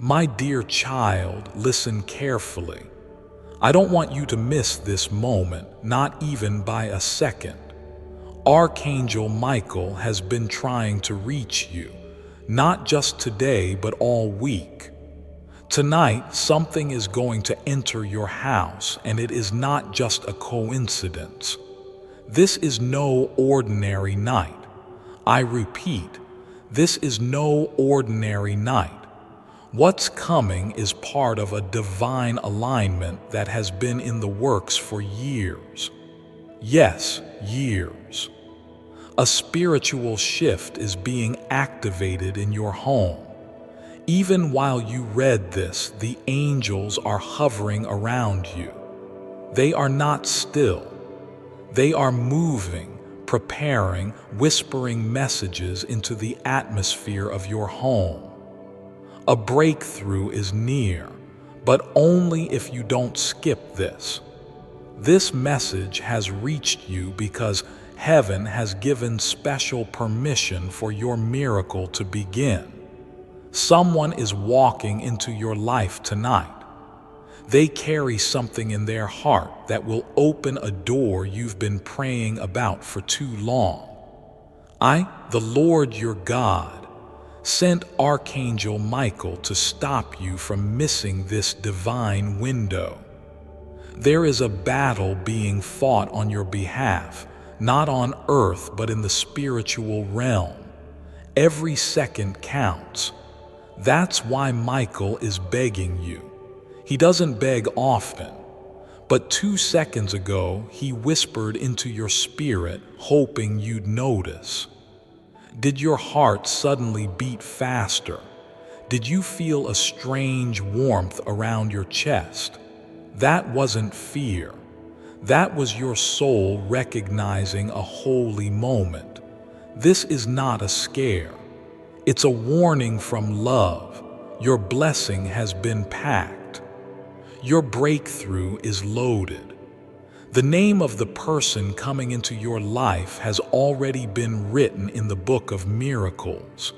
My dear child, listen carefully. I don't want you to miss this moment, not even by a second. Archangel Michael has been trying to reach you, not just today, but all week. Tonight, something is going to enter your house, and it is not just a coincidence. This is no ordinary night. I repeat, this is no ordinary night. What's coming is part of a divine alignment that has been in the works for years. Yes, years. A spiritual shift is being activated in your home. Even while you read this, the angels are hovering around you. They are not still. They are moving, preparing, whispering messages into the atmosphere of your home. A breakthrough is near, but only if you don't skip this. This message has reached you because heaven has given special permission for your miracle to begin. Someone is walking into your life tonight. They carry something in their heart that will open a door you've been praying about for too long. I, the Lord your God, sent Archangel Michael to stop you from missing this divine window. There is a battle being fought on your behalf, not on earth but in the spiritual realm. Every second counts. That's why Michael is begging you. He doesn't beg often, but 2 seconds ago he whispered into your spirit, hoping you'd notice. Did your heart suddenly beat faster? Did you feel a strange warmth around your chest? That wasn't fear. That was your soul recognizing a holy moment. This is not a scare. It's a warning from love. Your blessing has been packed. Your breakthrough is loaded. The name of the person coming into your life has already been written in the book of miracles.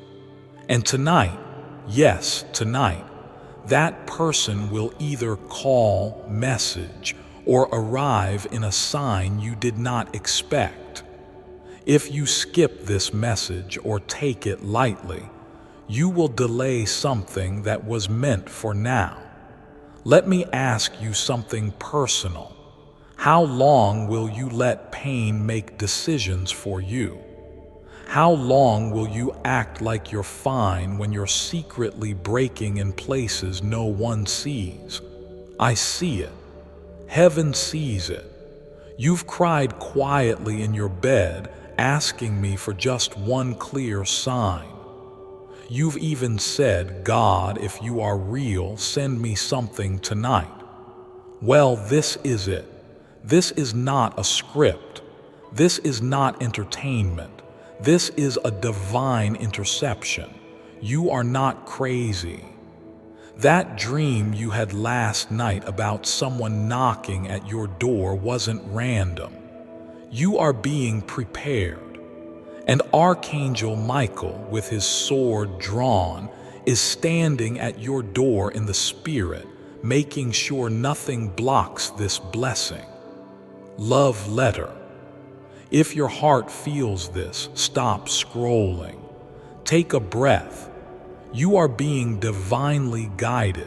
And tonight, yes, tonight, that person will either call, message, or arrive in a sign you did not expect. If you skip this message or take it lightly, you will delay something that was meant for now. Let me ask you something personal. How long will you let pain make decisions for you? How long will you act like you're fine when you're secretly breaking in places no one sees? I see it. Heaven sees it. You've cried quietly in your bed, asking me for just one clear sign. You've even said, God, if you are real, send me something tonight. Well, this is it. This is not a script. This is not entertainment. This is a divine interception. You are not crazy. That dream you had last night about someone knocking at your door wasn't random. You are being prepared. And Archangel Michael, with his sword drawn, is standing at your door in the spirit, making sure nothing blocks this blessing. Love letter. If your heart feels this, stop scrolling. Take a breath. You are being divinely guided.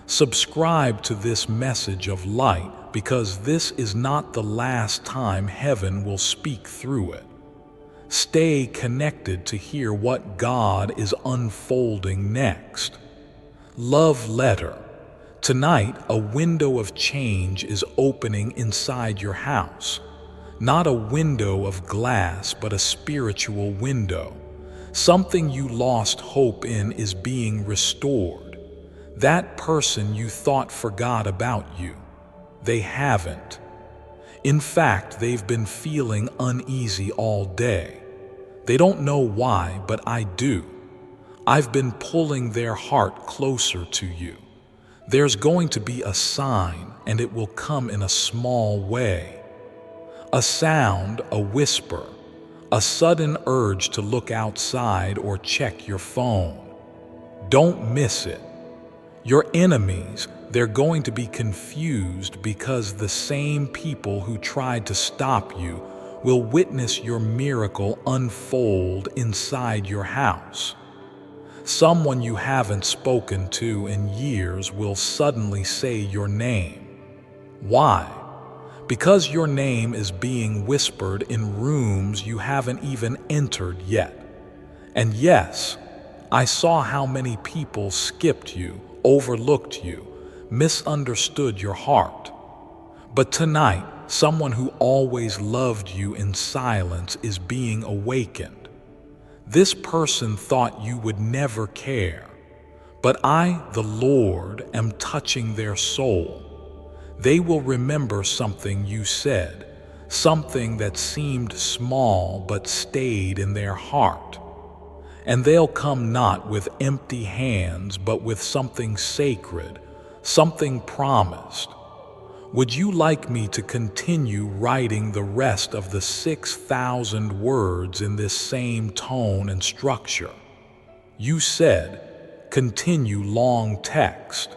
Subscribe to this message of light because this is not the last time heaven will speak through it. Stay connected to hear what God is unfolding next. Love letter. Tonight, a window of change is opening inside your house. Not a window of glass, but a spiritual window. Something you lost hope in is being restored. That person you thought forgot about you, they haven't. In fact, they've been feeling uneasy all day. They don't know why, but I do. I've been pulling their heart closer to you. There's going to be a sign, and it will come in a small way. A sound, a whisper, a sudden urge to look outside or check your phone. Don't miss it. Your enemies, they're going to be confused because the same people who tried to stop you will witness your miracle unfold inside your house. Someone you haven't spoken to in years will suddenly say your name. Why? Because your name is being whispered in rooms you haven't even entered yet. And yes, I saw how many people skipped you, overlooked you, misunderstood your heart. But tonight, someone who always loved you in silence is being awakened. This person thought you would never care, but I, the Lord, am touching their soul. They will remember something you said, something that seemed small but stayed in their heart. And they'll come not with empty hands, but with something sacred, something promised. Would you like me to continue writing the rest of the 6,000 words in this same tone and structure? You said, continue long text.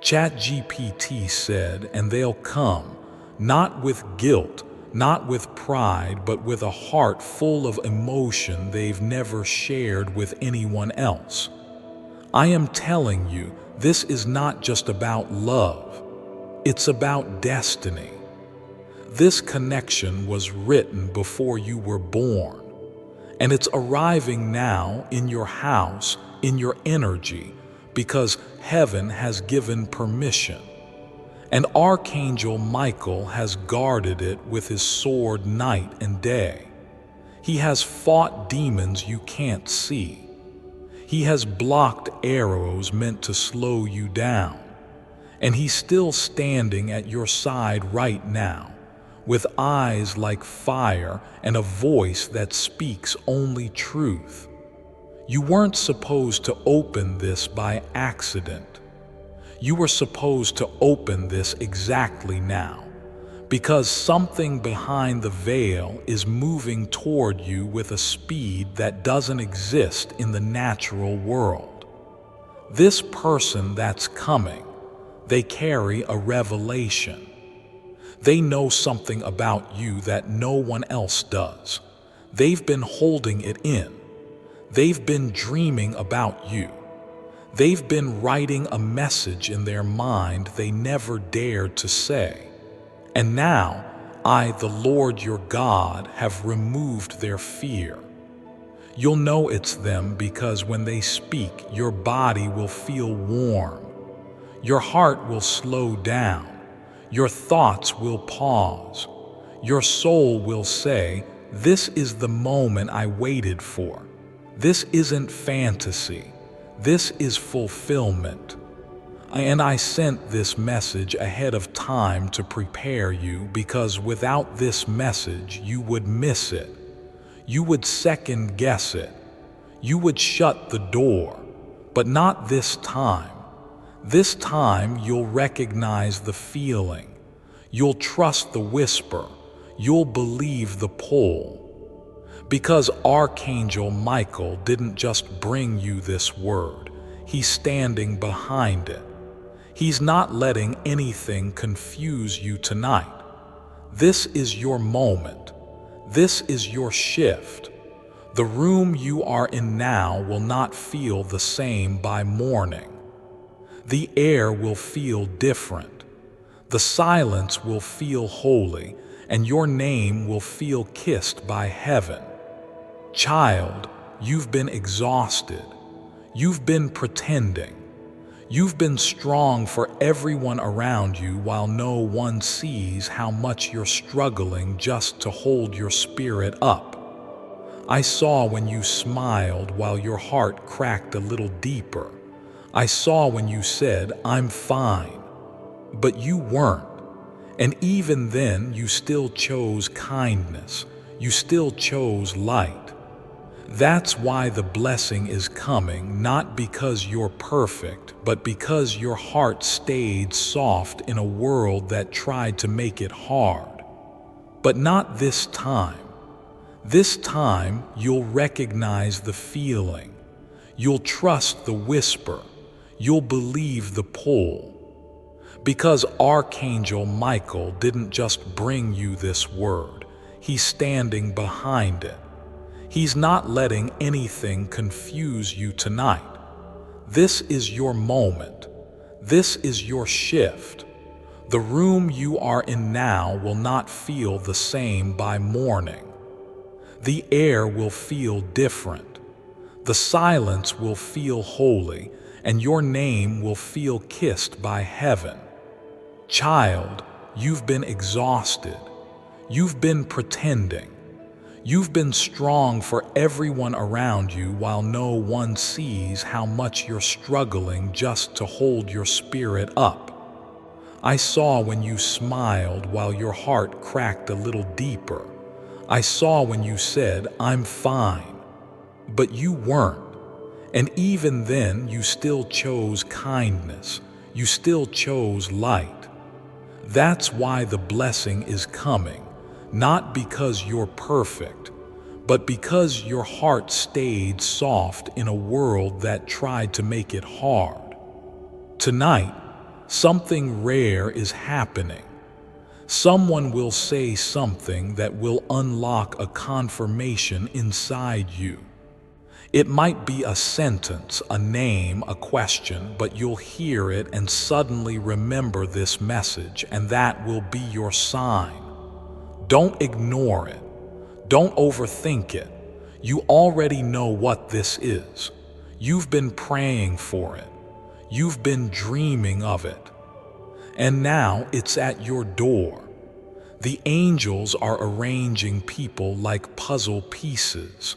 ChatGPT said, and they'll come, not with guilt, not with pride, but with a heart full of emotion they've never shared with anyone else. I am telling you, this is not just about love. It's about destiny. This connection was written before you were born, and it's arriving now in your house, in your energy, because heaven has given permission. And Archangel Michael has guarded it with his sword night and day. He has fought demons you can't see. He has blocked arrows meant to slow you down. And he's still standing at your side right now, with eyes like fire and a voice that speaks only truth. You weren't supposed to open this by accident. You were supposed to open this exactly now, because something behind the veil is moving toward you with a speed that doesn't exist in the natural world. This person that's coming, they carry a revelation. They know something about you that no one else does. They've been holding it in. They've been dreaming about you. They've been writing a message in their mind they never dared to say. And now, I, the Lord your God, have removed their fear. You'll know it's them because when they speak, your body will feel warm. Your heart will slow down. Your thoughts will pause. Your soul will say, "This is the moment I waited for. This isn't fantasy. This is fulfillment." And I sent this message ahead of time to prepare you, because without this message, you would miss it. You would second guess it. You would shut the door, but not this time. This time, you'll recognize the feeling. You'll trust the whisper. You'll believe the pull. Because Archangel Michael didn't just bring you this word. He's standing behind it. He's not letting anything confuse you tonight. This is your moment. This is your shift. The room you are in now will not feel the same by morning. The air will feel different. The silence will feel holy, and your name will feel kissed by heaven. Child, you've been exhausted. You've been pretending. You've been strong for everyone around you while no one sees how much you're struggling just to hold your spirit up. I saw when you smiled while your heart cracked a little deeper. I saw when you said, "I'm fine." But you weren't. And even then, you still chose kindness. You still chose light. That's why the blessing is coming, not because you're perfect, but because your heart stayed soft in a world that tried to make it hard. But not this time. This time, you'll recognize the feeling. You'll trust the whisper. you'll believe the pull. Because Archangel Michael didn't just bring you this word, he's standing behind it. He's not letting anything confuse you tonight. This is your moment. This is your shift. The room you are in now will not feel the same by morning. The air will feel different. The silence will feel holy, and your name will feel kissed by heaven. Child, you've been exhausted. You've been pretending. You've been strong for everyone around you while no one sees how much you're struggling just to hold your spirit up. I saw when you smiled while your heart cracked a little deeper. I saw when you said, "I'm fine." But you weren't. And even then, you still chose kindness. You still chose light. That's why the blessing is coming. Not because you're perfect, but because your heart stayed soft in a world that tried to make it hard. Tonight, something rare is happening. Someone will say something that will unlock a confirmation inside you. It might be a sentence, a name, a question, but you'll hear it and suddenly remember this message, and that will be your sign. Don't ignore it. Don't overthink it. You already know what this is. You've been praying for it. You've been dreaming of it. And now it's at your door. The angels are arranging people like puzzle pieces.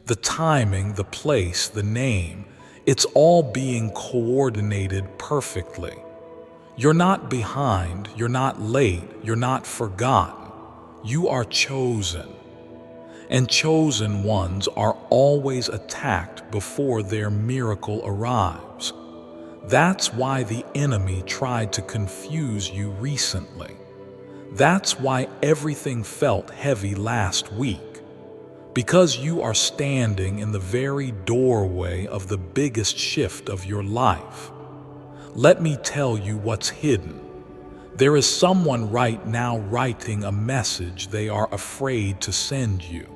The timing, the place, the name, it's all being coordinated perfectly. You're not behind, you're not late, you're not forgotten. You are chosen. And chosen ones are always attacked before their miracle arrives. That's why the enemy tried to confuse you recently. That's why everything felt heavy last week. Because you are standing in the very doorway of the biggest shift of your life. Let me tell you what's hidden. There is someone right now writing a message they are afraid to send you.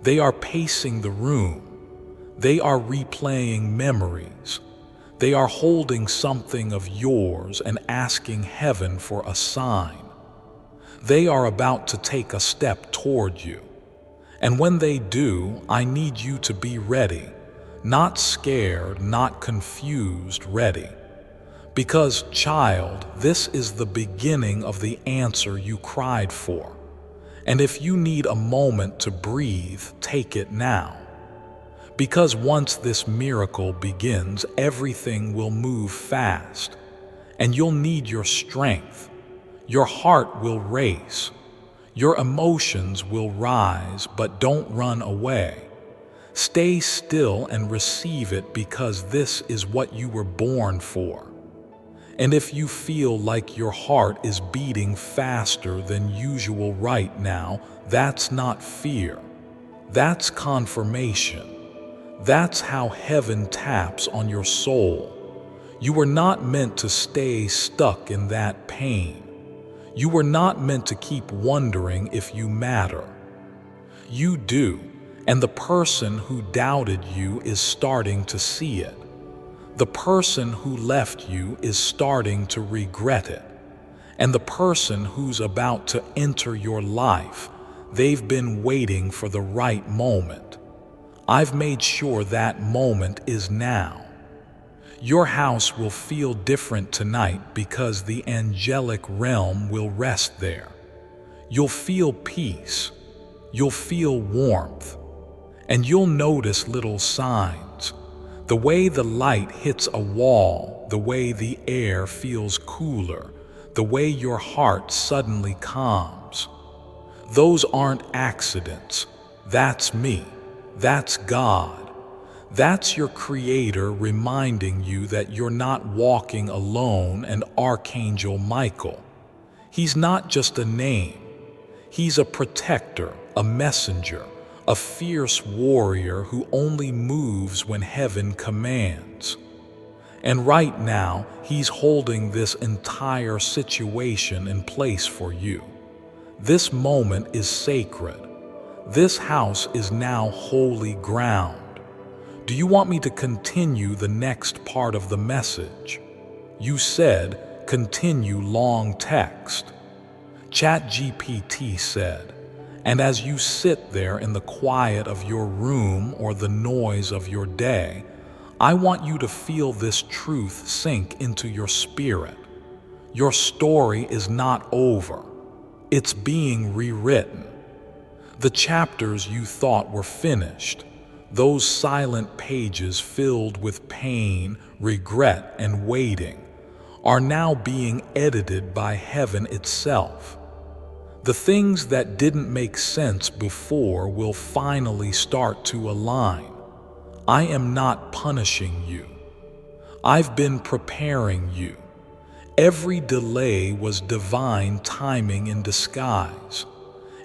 They are pacing the room. They are replaying memories. They are holding something of yours and asking heaven for a sign. They are about to take a step toward you. And when they do, I need you to be ready. Not scared, not confused, ready. Because, child, this is the beginning of the answer you cried for. And if you need a moment to breathe, take it now. Because once this miracle begins, everything will move fast. And you'll need your strength. Your heart will race. Your emotions will rise, but don't run away. Stay still and receive it, because this is what you were born for. And if you feel like your heart is beating faster than usual right now, that's not fear. That's confirmation. That's how heaven taps on your soul. You were not meant to stay stuck in that pain. You were not meant to keep wondering if you matter. You do, and the person who doubted you is starting to see it. The person who left you is starting to regret it. And the person who's about to enter your life, they've been waiting for the right moment. I've made sure that moment is now. Your house will feel different tonight because the angelic realm will rest there. You'll feel peace. You'll feel warmth. And you'll notice little signs. The way the light hits a wall, the way the air feels cooler, the way your heart suddenly calms. Those aren't accidents. That's me. That's God. That's your Creator reminding you that you're not walking alone. And Archangel Michael, he's not just a name. He's a protector, a messenger, a fierce warrior who only moves when heaven commands. And right now, He's holding this entire situation in place for you. This moment is sacred. This house is now holy ground. Do you want me to continue the next part of the message? You said, continue long text. ChatGPT said, and as you sit there in the quiet of your room or the noise of your day, I want you to feel this truth sink into your spirit. Your story is not over. It's being rewritten. The chapters you thought were finished, those silent pages filled with pain, regret, and waiting, are now being edited by heaven itself. The things that didn't make sense before will finally start to align. I am not punishing you. I've been preparing you. Every delay was divine timing in disguise.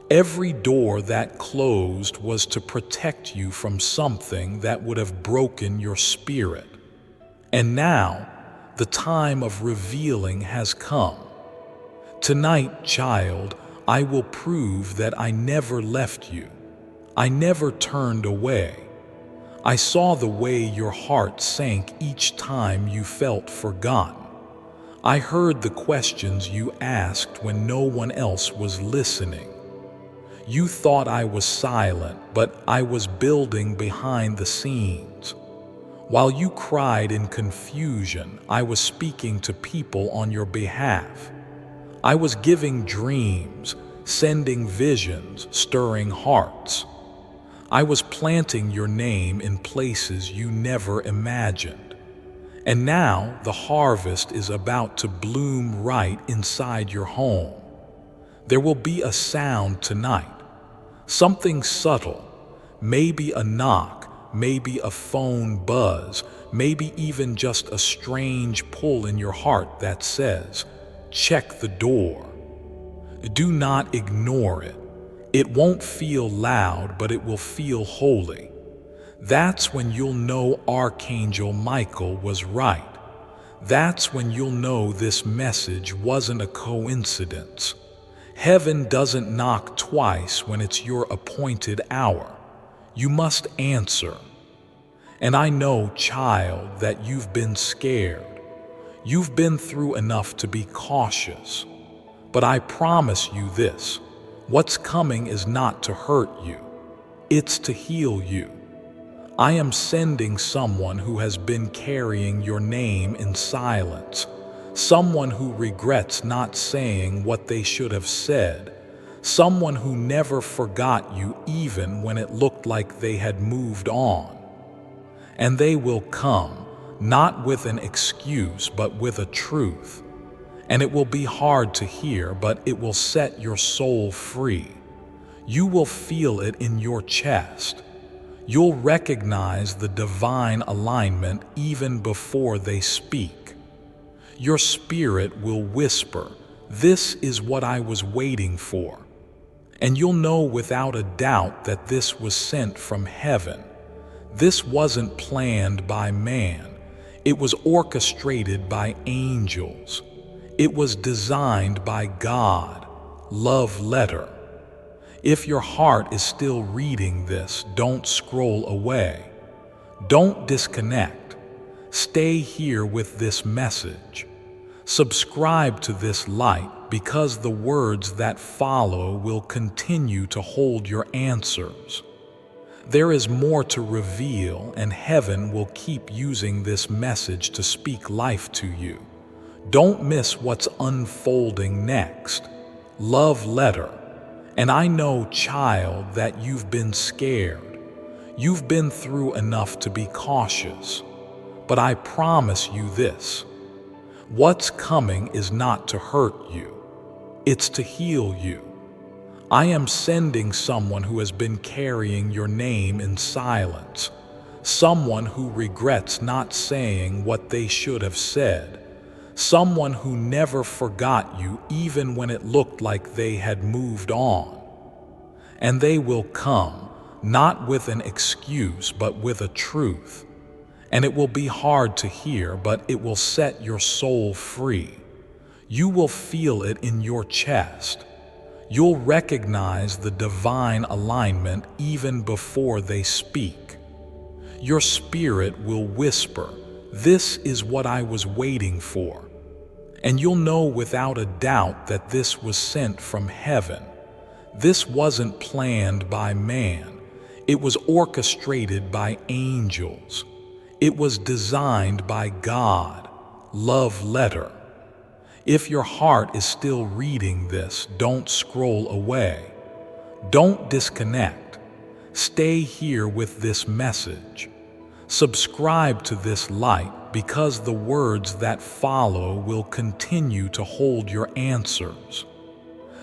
Every door that closed was to protect you from something that would have broken your spirit. And now, the time of revealing has come. Tonight, child, I will prove that I never left you. I never turned away. I saw the way your heart sank each time you felt forgotten. I heard the questions you asked when no one else was listening. You thought I was silent, but I was building behind the scenes. While you cried in confusion, I was speaking to people on your behalf. I was giving dreams, sending visions, stirring hearts. I was planting your name in places you never imagined. And now the harvest is about to bloom right inside your home. There will be a sound tonight, something subtle, maybe a knock, maybe a phone buzz, maybe even just a strange pull in your heart that says, check the door. Do not ignore it. It won't feel loud, but it will feel holy. That's when you'll know Archangel Michael was right. That's when you'll know this message wasn't a coincidence. Heaven doesn't knock twice when it's your appointed hour. You must answer. And I know, child, that you've been scared. You've been through enough to be cautious. But I promise you this, what's coming is not to hurt you. It's to heal you. I am sending someone who has been carrying your name in silence, someone who regrets not saying what they should have said, someone who never forgot you even when it looked like they had moved on. And they will come, not with an excuse, but with a truth. And it will be hard to hear, but it will set your soul free. You will feel it in your chest. You'll recognize the divine alignment even before they speak. Your spirit will whisper, "This is what I was waiting for." And you'll know without a doubt that this was sent from heaven. This wasn't planned by man. It was orchestrated by angels. It was designed by God. Love letter. If your heart is still reading this, don't scroll away. Don't disconnect. Stay here with this message. Subscribe to this light because the words that follow will continue to hold your answers. There is more to reveal, and heaven will keep using this message to speak life to you. Don't miss what's unfolding next. Love letter. And I know, child, that you've been scared. You've been through enough to be cautious. But I promise you this. What's coming is not to hurt you. It's to heal you. I am sending someone who has been carrying your name in silence. Someone who regrets not saying what they should have said. Someone who never forgot you even when it looked like they had moved on. And they will come, not with an excuse but with a truth. and it will be hard to hear, but it will set your soul free. You will feel it in your chest. You'll recognize the divine alignment even before they speak. Your spirit will whisper, "This is what I was waiting for." And you'll know without a doubt that this was sent from heaven. This wasn't planned by man. It was orchestrated by angels. It was designed by God. Love letter. If your heart is still reading this, don't scroll away. Don't disconnect. Stay here with this message. Subscribe to this light, because the words that follow will continue to hold your answers.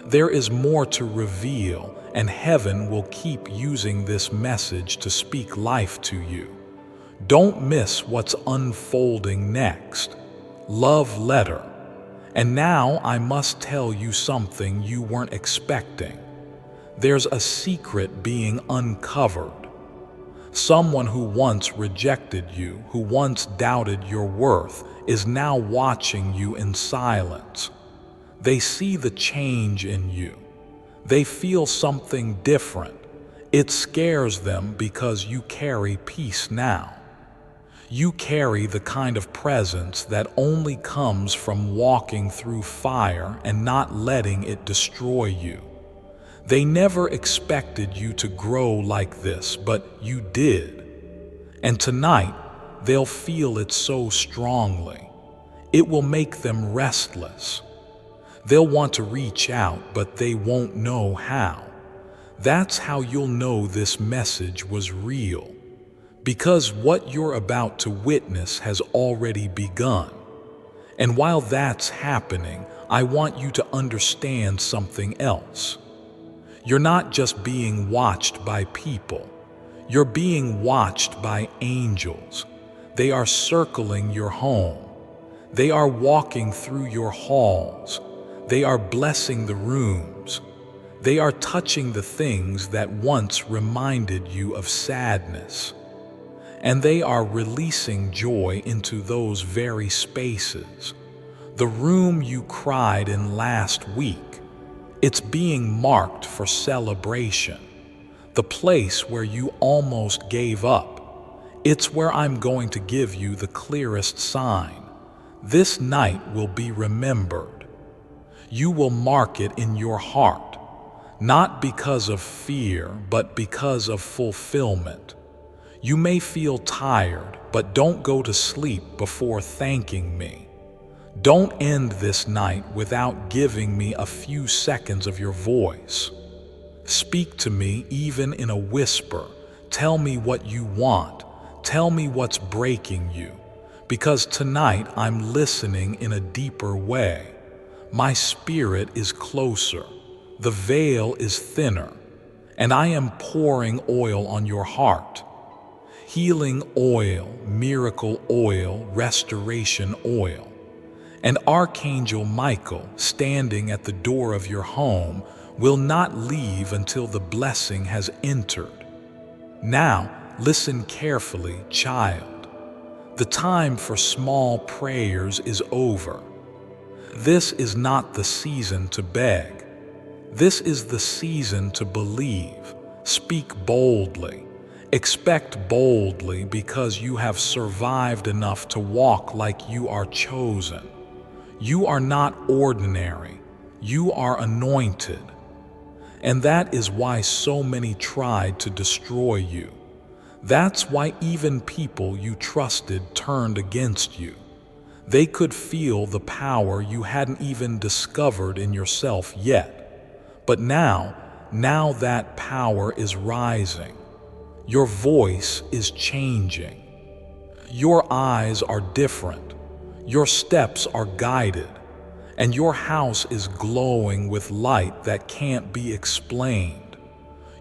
There is more to reveal, and heaven will keep using this message to speak life to you. Don't miss what's unfolding next. Love letter. And now I must tell you something you weren't expecting. There's a secret being uncovered. Someone who once rejected you, who once doubted your worth, is now watching you in silence. They see the change in you. They feel something different. It scares them because you carry peace now. You carry the kind of presence that only comes from walking through fire and not letting it destroy you. They never expected you to grow like this, but you did. And tonight, they'll feel it so strongly. It will make them restless. They'll want to reach out, but they won't know how. That's how you'll know this message was real. Because what you're about to witness has already begun. And while that's happening, I want you to understand something else. You're not just being watched by people. You're being watched by angels. They are circling your home. They are walking through your halls. They are blessing the rooms. They are touching the things that once reminded you of sadness. And they are releasing joy into those very spaces. The room you cried in last week, it's being marked for celebration. The place where you almost gave up, it's where I'm going to give you the clearest sign. This night will be remembered. You will mark it in your heart, not because of fear, but because of fulfillment. You may feel tired, but don't go to sleep before thanking me. Don't end this night without giving me a few seconds of your voice. Speak to me even in a whisper. Tell me what you want. Tell me what's breaking you. Because tonight I'm listening in a deeper way. My spirit is closer. The veil is thinner. And I am pouring oil on your heart. Healing oil, miracle oil, restoration oil. And Archangel Michael, standing at the door of your home, will not leave until the blessing has entered. Now, listen carefully, child. The time for small prayers is over. This is not the season to beg. This is the season to believe. Speak boldly. Expect boldly, because you have survived enough to walk like you are chosen. You are not ordinary. You are anointed. And that is why so many tried to destroy you. That's why even people you trusted turned against you. They could feel the power you hadn't even discovered in yourself yet. But now that power is rising. Your voice is changing. Your eyes are different. Your steps are guided. And your house is glowing with light that can't be explained.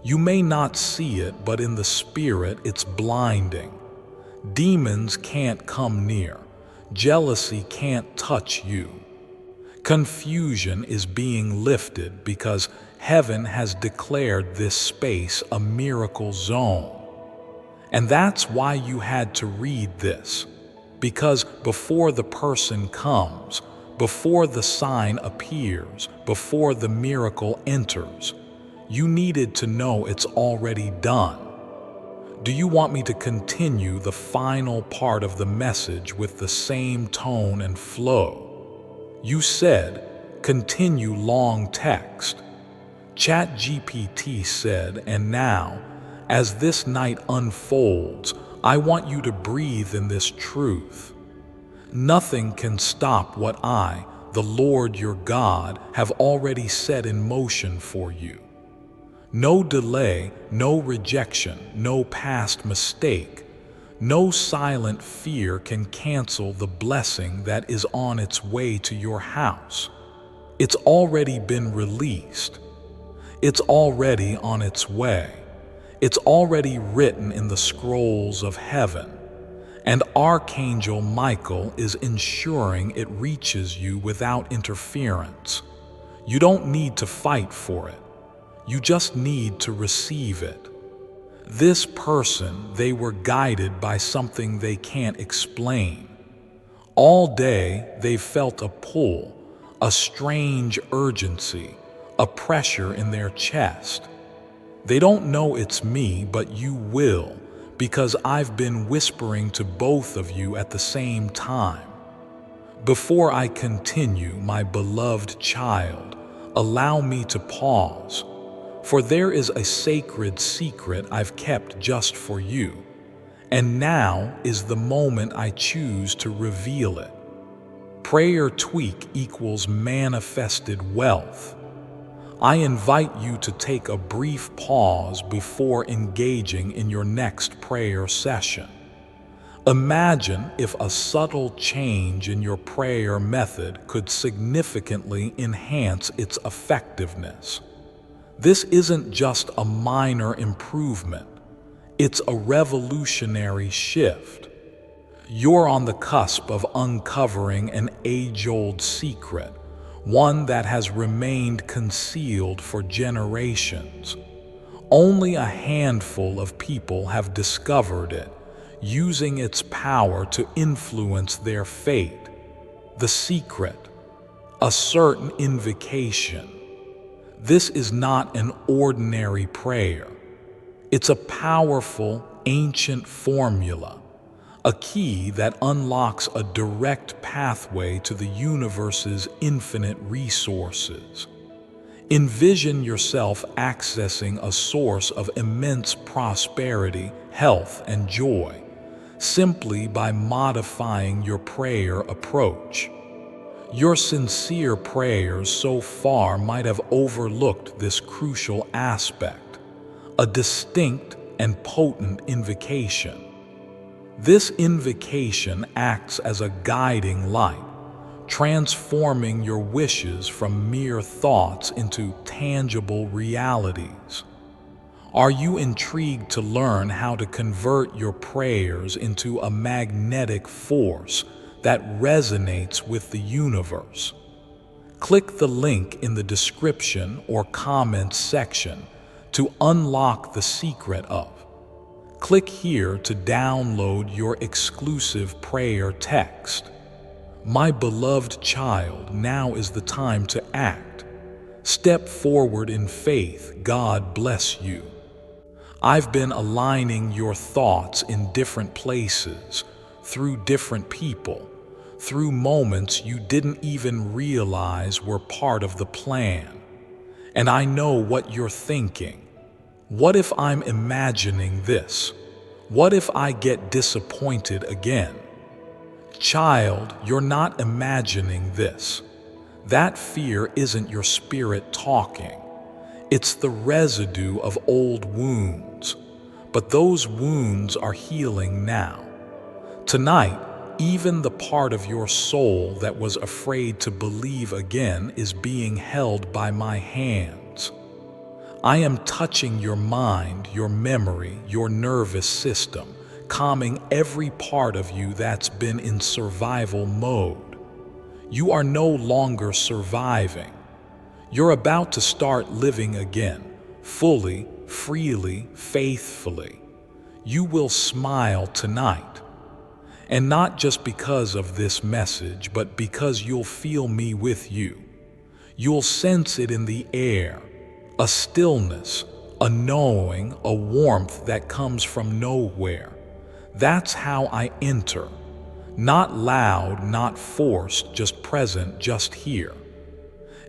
You may not see it, but in the spirit it's blinding. Demons can't come near. Jealousy can't touch you. Confusion is being lifted because heaven has declared this space a miracle zone. And that's why you had to read this. Because before the person comes, before the sign appears, before the miracle enters, you needed to know it's already done. Do you want me to continue the final part of the message with the same tone and flow? You said, continue long text. ChatGPT said, and now, as this night unfolds, I want you to breathe in this truth. Nothing can stop what I, the Lord your God, have already set in motion for you. No delay, no rejection, no past mistake, no silent fear can cancel the blessing that is on its way to your house. It's already been released. It's already on its way. It's already written in the scrolls of heaven. And Archangel Michael is ensuring it reaches you without interference. You don't need to fight for it. You just need to receive it. This person, they were guided by something they can't explain. All day, they've felt a pull, a strange urgency, a pressure in their chest. They don't know it's me, but you will, because I've been whispering to both of you at the same time. Before I continue, my beloved child, allow me to pause, for there is a sacred secret I've kept just for you, and now is the moment I choose to reveal it. Prayer tweak equals manifested wealth. I invite you to take a brief pause before engaging in your next prayer session. Imagine if a subtle change in your prayer method could significantly enhance its effectiveness. This isn't just a minor improvement, it's a revolutionary shift. You're on the cusp of uncovering an age-old secret, one that has remained concealed for generations. Only a handful of people have discovered it, using its power to influence their fate. The secret, a certain invocation. This is not an ordinary prayer. It's a powerful, ancient formula, a key that unlocks a direct pathway to the universe's infinite resources. Envision yourself accessing a source of immense prosperity, health, and joy, simply by modifying your prayer approach. Your sincere prayers so far might have overlooked this crucial aspect, a distinct and potent invocation. This invocation acts as a guiding light, transforming your wishes from mere thoughts into tangible realities. Are you intrigued to learn how to convert your prayers into a magnetic force that resonates with the universe? Click the link in the description or comments section to unlock the secret of. Click here to download your exclusive prayer text. My beloved child, now is the time to act. Step forward in faith. God bless you. I've been aligning your thoughts in different places, through different people, through moments you didn't even realize were part of the plan. And I know what you're thinking. What if I'm imagining this? What if I get disappointed again? Child, you're not imagining this. That fear isn't your spirit talking. It's the residue of old wounds. But those wounds are healing now. Tonight, even the part of your soul that was afraid to believe again is being held by my hands. I am touching your mind, your memory, your nervous system, calming every part of you that's been in survival mode. You are no longer surviving. You're about to start living again, fully, freely, faithfully. you will smile tonight. And not just because of this message, but because you'll feel me with you. You'll sense it in the air, a stillness, a knowing, a warmth that comes from nowhere. That's how I enter. Not loud, not forced, just present, just here.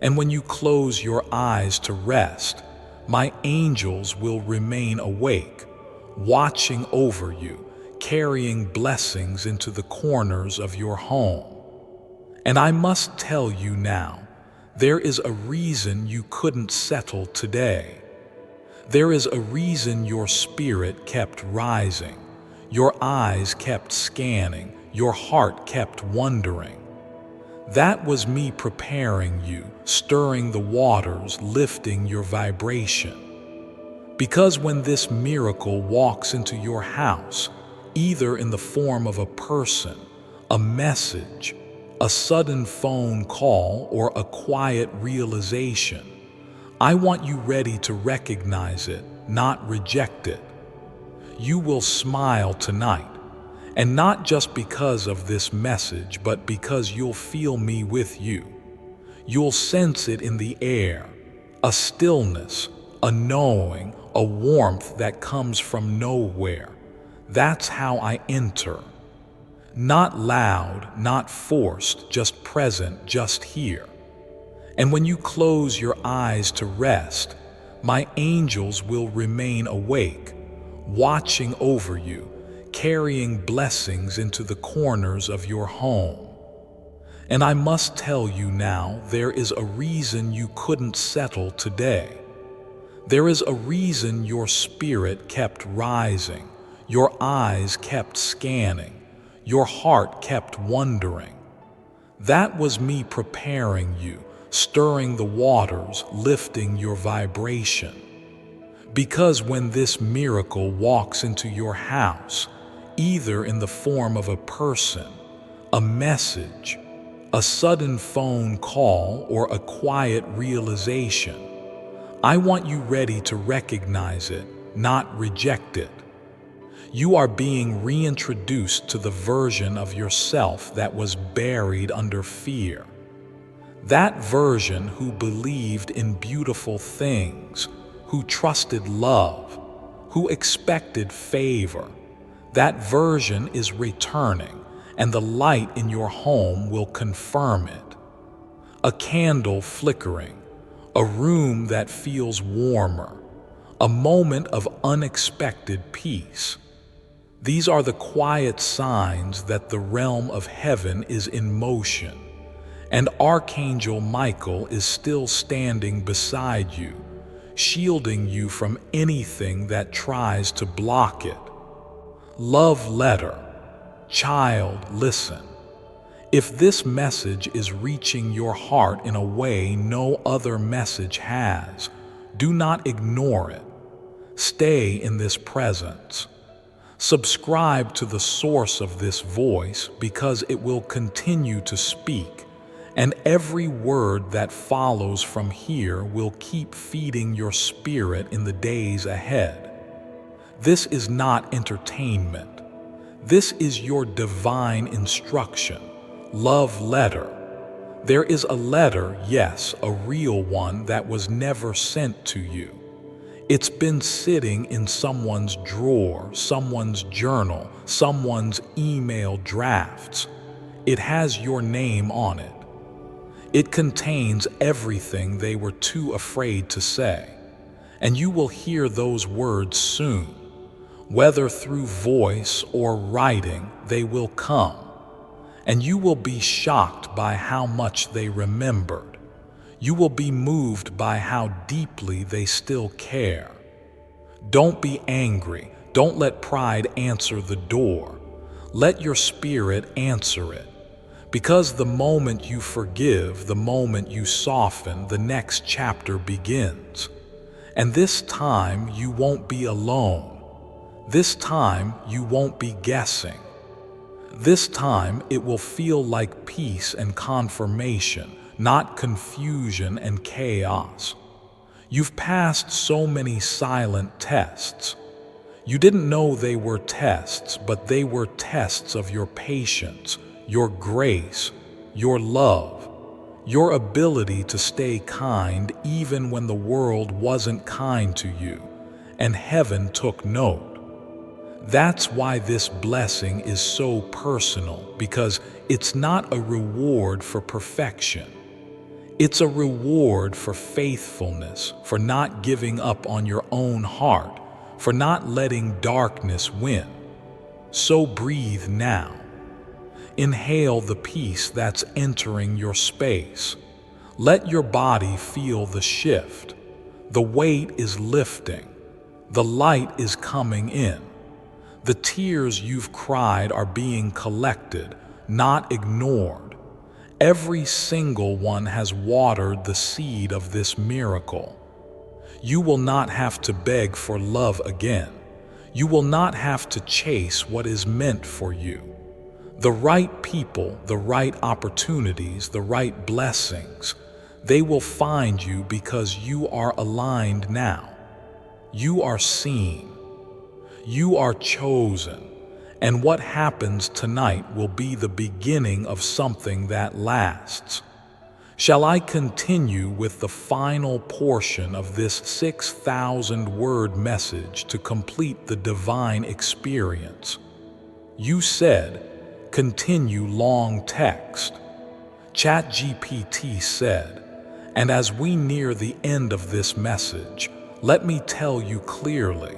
And when you close your eyes to rest, my angels will remain awake, watching over you, carrying blessings into the corners of your home. And I must tell you now, there is a reason you couldn't settle today. There is a reason your spirit kept rising, your eyes kept scanning, your heart kept wondering. That was me preparing you, stirring the waters, lifting your vibration. Because when this miracle walks into your house, either in the form of a person, a message, a sudden phone call, or a quiet realization, I want you ready to recognize it, not reject it. You will smile tonight, and not just because of this message, but because you'll feel me with you. You'll sense it in the air, a stillness, a knowing, a warmth that comes from nowhere. That's how I enter. Not loud, not forced, just present, just here. And when you close your eyes to rest, my angels will remain awake, watching over you, carrying blessings into the corners of your home. And I must tell you now, there is a reason you couldn't settle today. There is a reason your spirit kept rising, your eyes kept scanning, your heart kept wondering. That was me preparing you, stirring the waters, lifting your vibration. Because when this miracle walks into your house, either in the form of a person, a message, a sudden phone call, or a quiet realization, I want you ready to recognize it, not reject it. You are being reintroduced to the version of yourself that was buried under fear. That version who believed in beautiful things, who trusted love, who expected favor. That version is returning, and the light in your home will confirm it. A candle flickering, a room that feels warmer, a moment of unexpected peace. These are the quiet signs that the realm of heaven is in motion, and Archangel Michael is still standing beside you, shielding you from anything that tries to block it. Love letter. Child, listen. If this message is reaching your heart in a way no other message has, do not ignore it. Stay in this presence. Subscribe to the source of this voice because it will continue to speak, and every word that follows from here will keep feeding your spirit in the days ahead. This is not entertainment. This is your divine instruction. Love letter. There is a letter, yes, a real one that was never sent to you. It's been sitting in someone's drawer, someone's journal, someone's email drafts. It has your name on it. It contains everything they were too afraid to say, and you will hear those words soon. Whether through voice or writing, they will come, and you will be shocked by how much they remembered. You will be moved by how deeply they still care. Don't be angry. Don't let pride answer the door. Let your spirit answer it. Because the moment you forgive, the moment you soften, the next chapter begins. And this time you won't be alone. This time you won't be guessing. This time it will feel like peace and confirmation, not confusion and chaos. You've passed so many silent tests. You didn't know they were tests, but they were tests of your patience, your grace, your love, your ability to stay kind even when the world wasn't kind to you, and heaven took note. That's why this blessing is so personal, because it's not a reward for perfection. It's a reward for faithfulness, for not giving up on your own heart, for not letting darkness win. So breathe now. Inhale the peace that's entering your space. Let your body feel the shift. The weight is lifting. The light is coming in. The tears you've cried are being collected, not ignored. Every single one has watered the seed of this miracle. You will not have to beg for love again. You will not have to chase what is meant for you. The right people, the right opportunities, the right blessings, they will find you because you are aligned now. You are seen. You are chosen. And what happens tonight will be the beginning of something that lasts. Shall I continue with the final portion of this 6,000-word message to complete the divine experience? You said, continue long text. ChatGPT said, and as we near the end of this message, let me tell you clearly,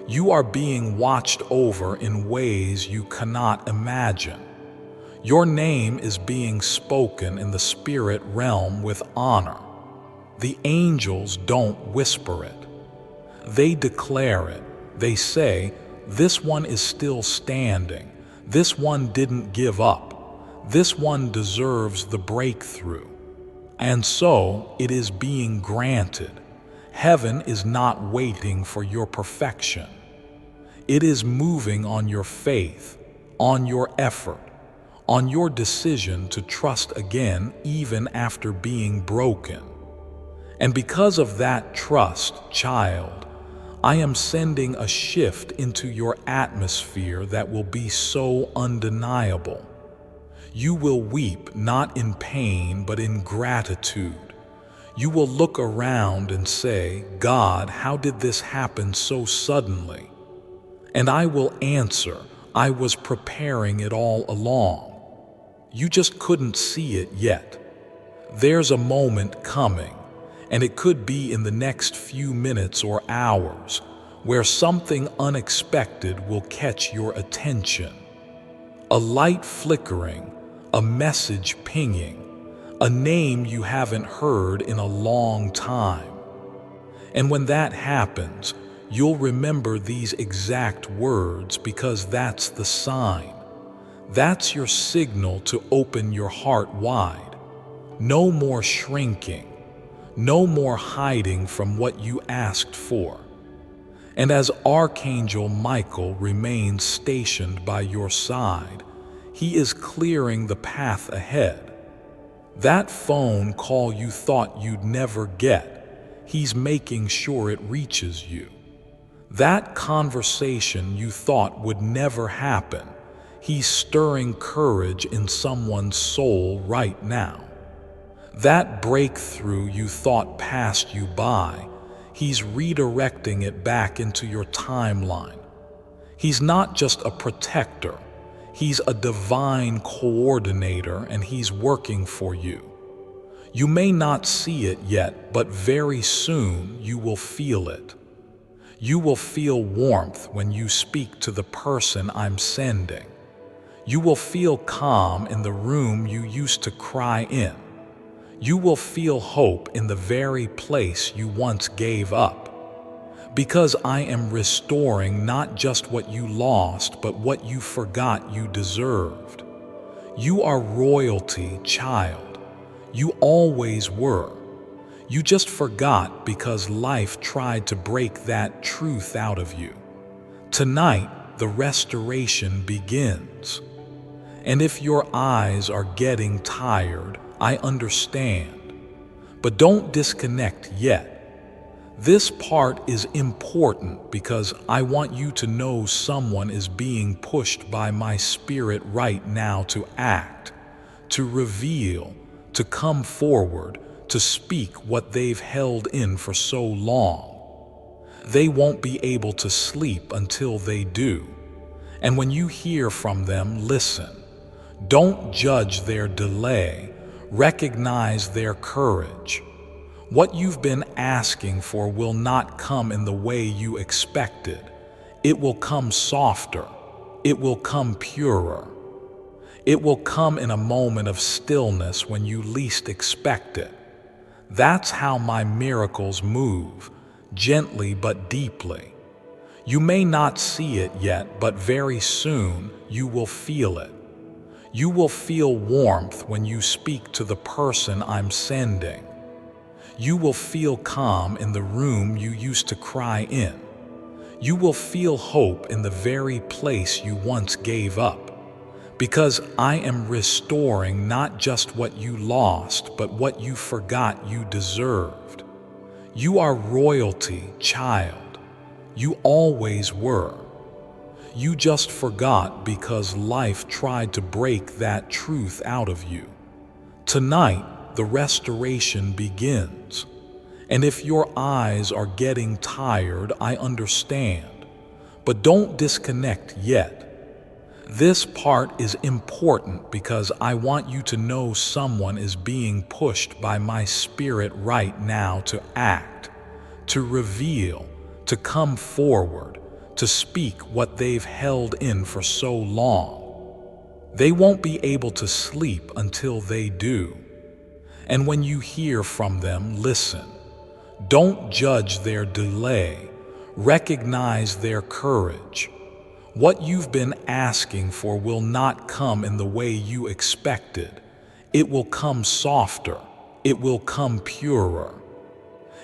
you are being watched over in ways you cannot imagine. Your name is being spoken in the spirit realm with honor. The angels don't whisper it. They declare it. They say, this one is still standing. This one didn't give up. This one deserves the breakthrough. And so it is being granted. Heaven is not waiting for your perfection. It is moving on your faith, on your effort, on your decision to trust again even after being broken. And because of that trust, child, I am sending a shift into your atmosphere that will be so undeniable. You will weep not in pain but in gratitude. You will look around and say, God, how did this happen so suddenly? And I will answer, I was preparing it all along. You just couldn't see it yet. There's a moment coming, and it could be in the next few minutes or hours, where something unexpected will catch your attention. A light flickering, a message pinging, a name you haven't heard in a long time. And when that happens, you'll remember these exact words because that's the sign. That's your signal to open your heart wide. No more shrinking. No more hiding from what you asked for. And as Archangel Michael remains stationed by your side, he is clearing the path ahead. That phone call you thought you'd never get, he's making sure it reaches you. That conversation you thought would never happen, he's stirring courage in someone's soul right now. That breakthrough you thought passed you by, he's redirecting it back into your timeline. He's not just a protector, he's a divine coordinator, and he's working for you. You may not see it yet, but very soon you will feel it. You will feel warmth when you speak to the person I'm sending. You will feel calm in the room you used to cry in. You will feel hope in the very place you once gave up. Because I am restoring not just what you lost, but what you forgot you deserved. You are royalty, child. You always were. You just forgot because life tried to break that truth out of you. Tonight, the restoration begins. And if your eyes are getting tired, I understand. But don't disconnect yet. This part is important because I want you to know someone is being pushed by my spirit right now to act, to reveal, to come forward, to speak what they've held in for so long. They won't be able to sleep until they do. And when you hear from them, listen. Don't judge their delay. Recognize their courage. What you've been asking for will not come in the way you expected. It will come softer. It will come purer. It will come in a moment of stillness when you least expect it. That's how my miracles move, gently but deeply. You may not see it yet, but very soon you will feel it. You will feel warmth when you speak to the person I'm sending. You will feel calm in the room you used to cry in. You will feel hope in the very place you once gave up. Because I am restoring not just what you lost, but what you forgot you deserved. You are royalty, child. You always were. You just forgot because life tried to break that truth out of you. Tonight, the restoration begins. And if your eyes are getting tired, I understand. But don't disconnect yet. This part is important because I want you to know someone is being pushed by my spirit right now to act, to reveal, to come forward, to speak what they've held in for so long. They won't be able to sleep until they do. And when you hear from them, listen. Don't judge their delay. Recognize their courage. What you've been asking for will not come in the way you expected. It will come softer. It will come purer.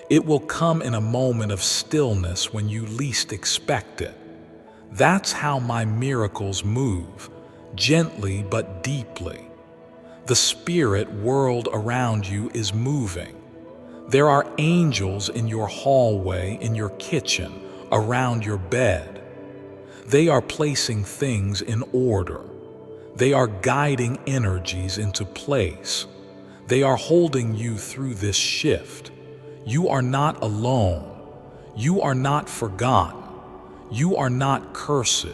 It will come in a moment of stillness when you least expect it. That's how my miracles move, gently but deeply. The spirit world around you is moving. There are angels in your hallway, in your kitchen, around your bed. They are placing things in order. They are guiding energies into place. They are holding you through this shift. You are not alone. You are not forgotten. You are not cursed.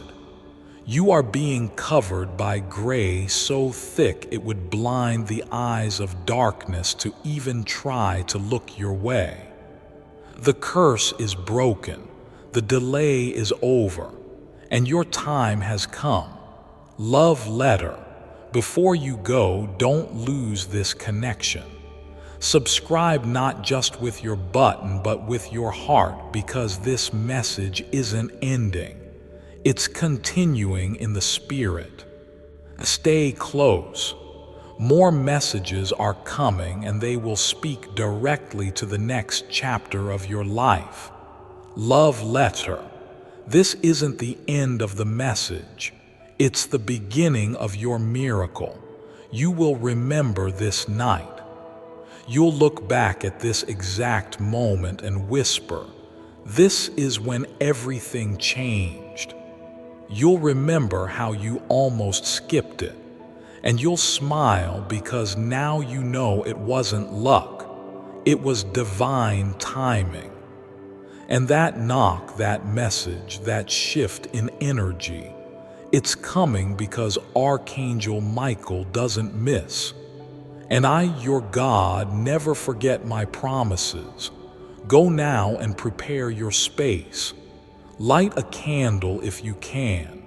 You are being covered by gray so thick it would blind the eyes of darkness to even try to look your way. The curse is broken. The delay is over. And your time has come. Love letter. Before you go, don't lose this connection. Subscribe not just with your button, but with your heart, because this message isn't ending. It's continuing in the spirit. Stay close. More messages are coming, and they will speak directly to the next chapter of your life. Love letter. This isn't the end of the message. It's the beginning of your miracle. You will remember this night. You'll look back at this exact moment and whisper, "This is when everything changed." You'll remember how you almost skipped it. And you'll smile because now you know it wasn't luck. It was divine timing. And that knock, that message, that shift in energy, it's coming because Archangel Michael doesn't miss. And I, your God, never forget my promises. Go now and prepare your space. Light a candle if you can.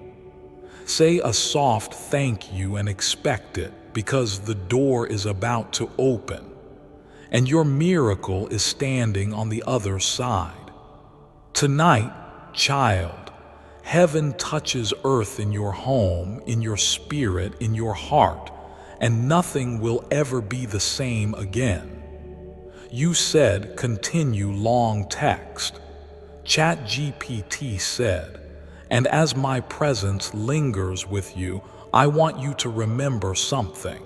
Say a soft thank you and expect it, because the door is about to open. And your miracle is standing on the other side. Tonight, child, heaven touches earth in your home, in your spirit, in your heart, and nothing will ever be the same again. You said, continue long text. ChatGPT said, and as my presence lingers with you, I want you to remember something.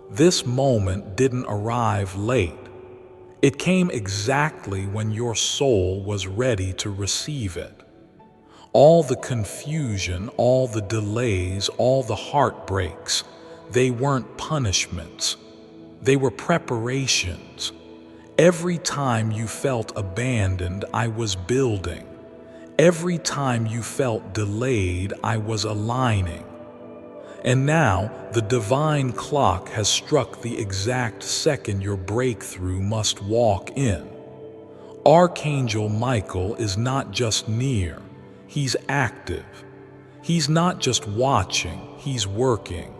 This moment didn't arrive late. It came exactly when your soul was ready to receive it. All the confusion, all the delays, all the heartbreaks, they weren't punishments. They were preparations. Every time you felt abandoned, I was building. Every time you felt delayed, I was aligning. And now, the divine clock has struck the exact second your breakthrough must walk in. Archangel Michael is not just near, he's active. He's not just watching, he's working.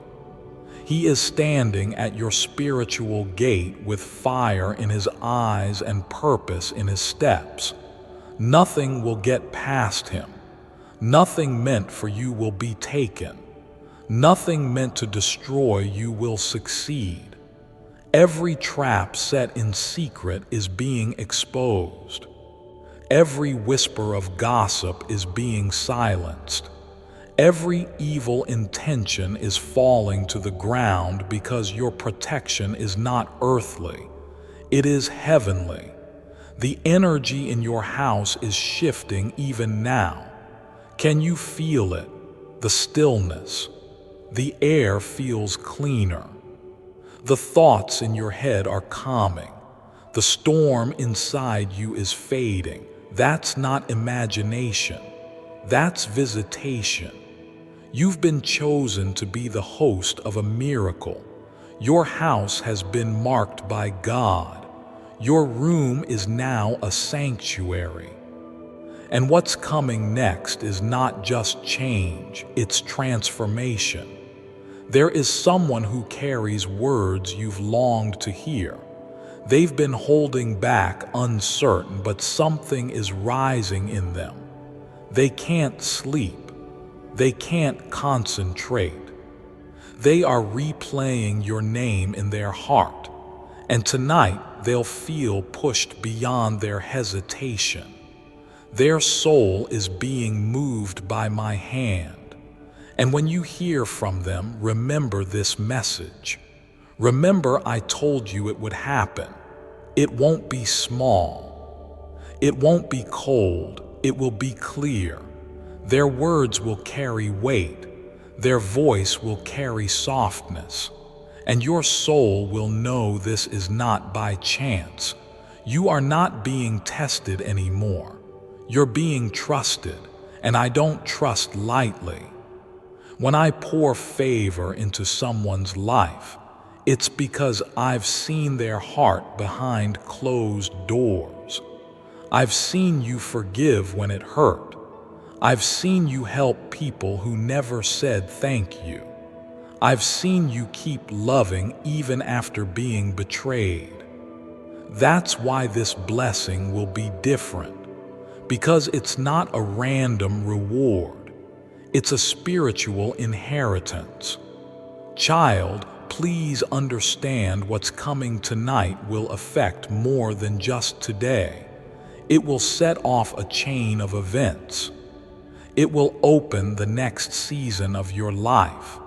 He is standing at your spiritual gate with fire in his eyes and purpose in his steps. Nothing will get past him. Nothing meant for you will be taken. Nothing meant to destroy you will succeed. Every trap set in secret is being exposed. Every whisper of gossip is being silenced. Every evil intention is falling to the ground because your protection is not earthly. It is heavenly. The energy in your house is shifting even now. Can you feel it? The stillness. The air feels cleaner. The thoughts in your head are calming. The storm inside you is fading. That's not imagination. That's visitation. You've been chosen to be the host of a miracle. Your house has been marked by God. Your room is now a sanctuary. And what's coming next is not just change, it's transformation. There is someone who carries words you've longed to hear. They've been holding back, uncertain, but something is rising in them. They can't sleep. They can't concentrate. They are replaying your name in their heart, and tonight they'll feel pushed beyond their hesitation. Their soul is being moved by my hand. And when you hear from them, remember this message. Remember, I told you it would happen. It won't be small. It won't be cold. It will be clear. Their words will carry weight. Their voice will carry softness. And your soul will know this is not by chance. You are not being tested anymore. You're being trusted, and I don't trust lightly. When I pour favor into someone's life, it's because I've seen their heart behind closed doors. I've seen you forgive when it hurt. I've seen you help people who never said thank you. I've seen you keep loving even after being betrayed. That's why this blessing will be different, because it's not a random reward. It's a spiritual inheritance. Child, please understand what's coming tonight will affect more than just today. It will set off a chain of events. It will open the next season of your life.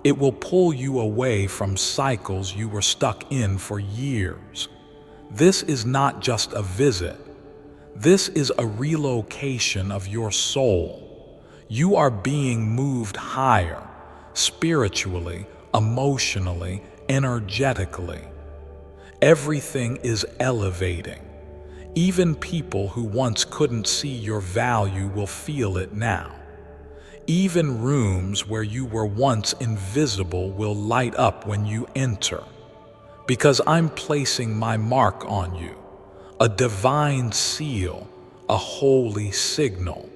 It will pull you away from cycles you were stuck in for years. This is not just a visit. This is a relocation of your soul. You are being moved higher, spiritually, emotionally, energetically. Everything is elevating. Even people who once couldn't see your value will feel it now. Even rooms where you were once invisible will light up when you enter. Because I'm placing my mark on you, a divine seal, a holy signal.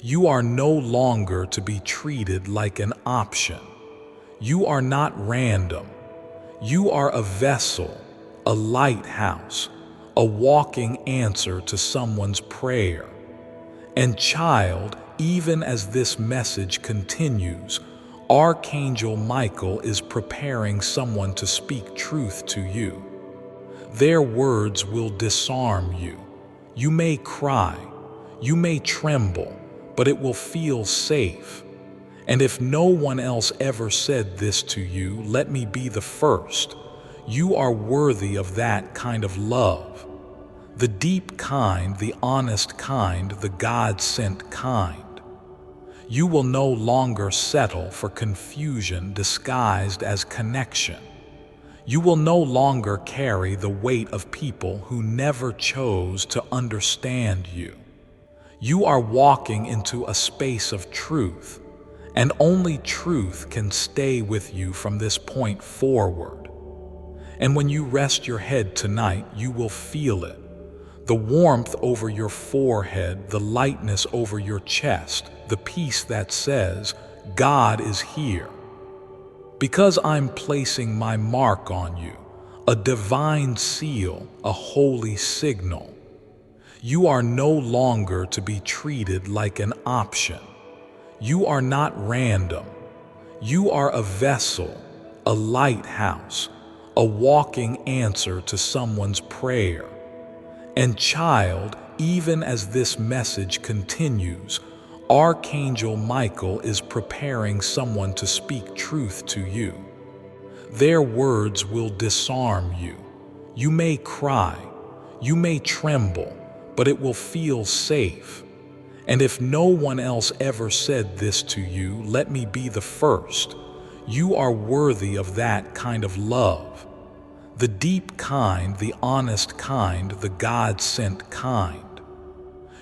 You are no longer to be treated like an option. You are not random. You are a vessel, a lighthouse, a walking answer to someone's prayer. And child, even as this message continues, Archangel Michael is preparing someone to speak truth to you. Their words will disarm you. You may cry, you may tremble, but it will feel safe. And if no one else ever said this to you, let me be the first. You are worthy of that kind of love. The deep kind, the honest kind, the God-sent kind. You will no longer settle for confusion disguised as connection. You will no longer carry the weight of people who never chose to understand you. You are walking into a space of truth, and only truth can stay with you from this point forward. And when you rest your head tonight, you will feel it. The warmth over your forehead, the lightness over your chest, the peace that says, God is here. Because I'm placing my mark on you, a divine seal, a holy signal. You are no longer to be treated like an option. You are not random. You are a vessel, a lighthouse, a walking answer to someone's prayer. And child, even as this message continues, Archangel Michael is preparing someone to speak truth to you. Their words will disarm you. You may cry, you may tremble, but it will feel safe. And if no one else ever said this to you, let me be the first. You are worthy of that kind of love. The deep kind, the honest kind, the God-sent kind.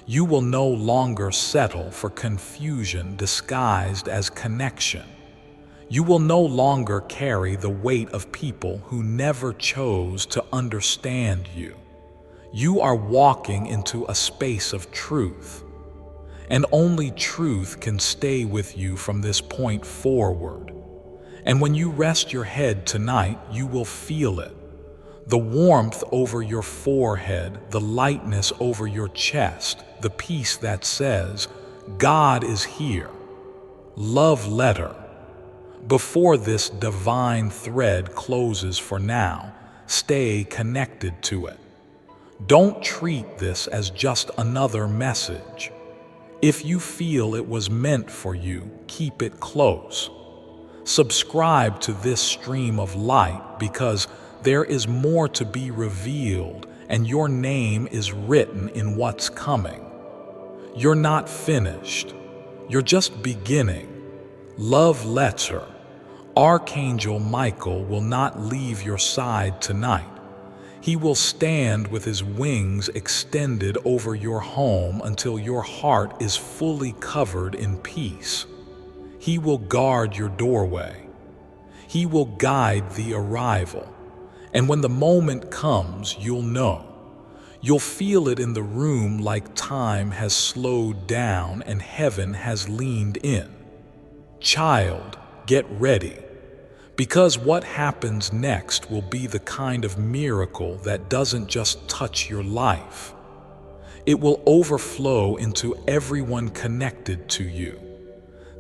You will no longer settle for confusion disguised as connection. You will no longer carry the weight of people who never chose to understand you. You are walking into a space of truth, and only truth can stay with you from this point forward. And when you rest your head tonight, you will feel it. The warmth over your forehead, the lightness over your chest, the peace that says, God is here. Love letter. Before this divine thread closes for now, stay connected to it. Don't treat this as just another message. If you feel it was meant for you, keep it close. Subscribe to this stream of light because there is more to be revealed, and your name is written in what's coming. You're not finished. You're just beginning. Love letter. Archangel Michael will not leave your side tonight. He will stand with his wings extended over your home until your heart is fully covered in peace. He will guard your doorway. He will guide the arrival. And when the moment comes, you'll know. You'll feel it in the room like time has slowed down and heaven has leaned in. Child, get ready. Because what happens next will be the kind of miracle that doesn't just touch your life. It will overflow into everyone connected to you.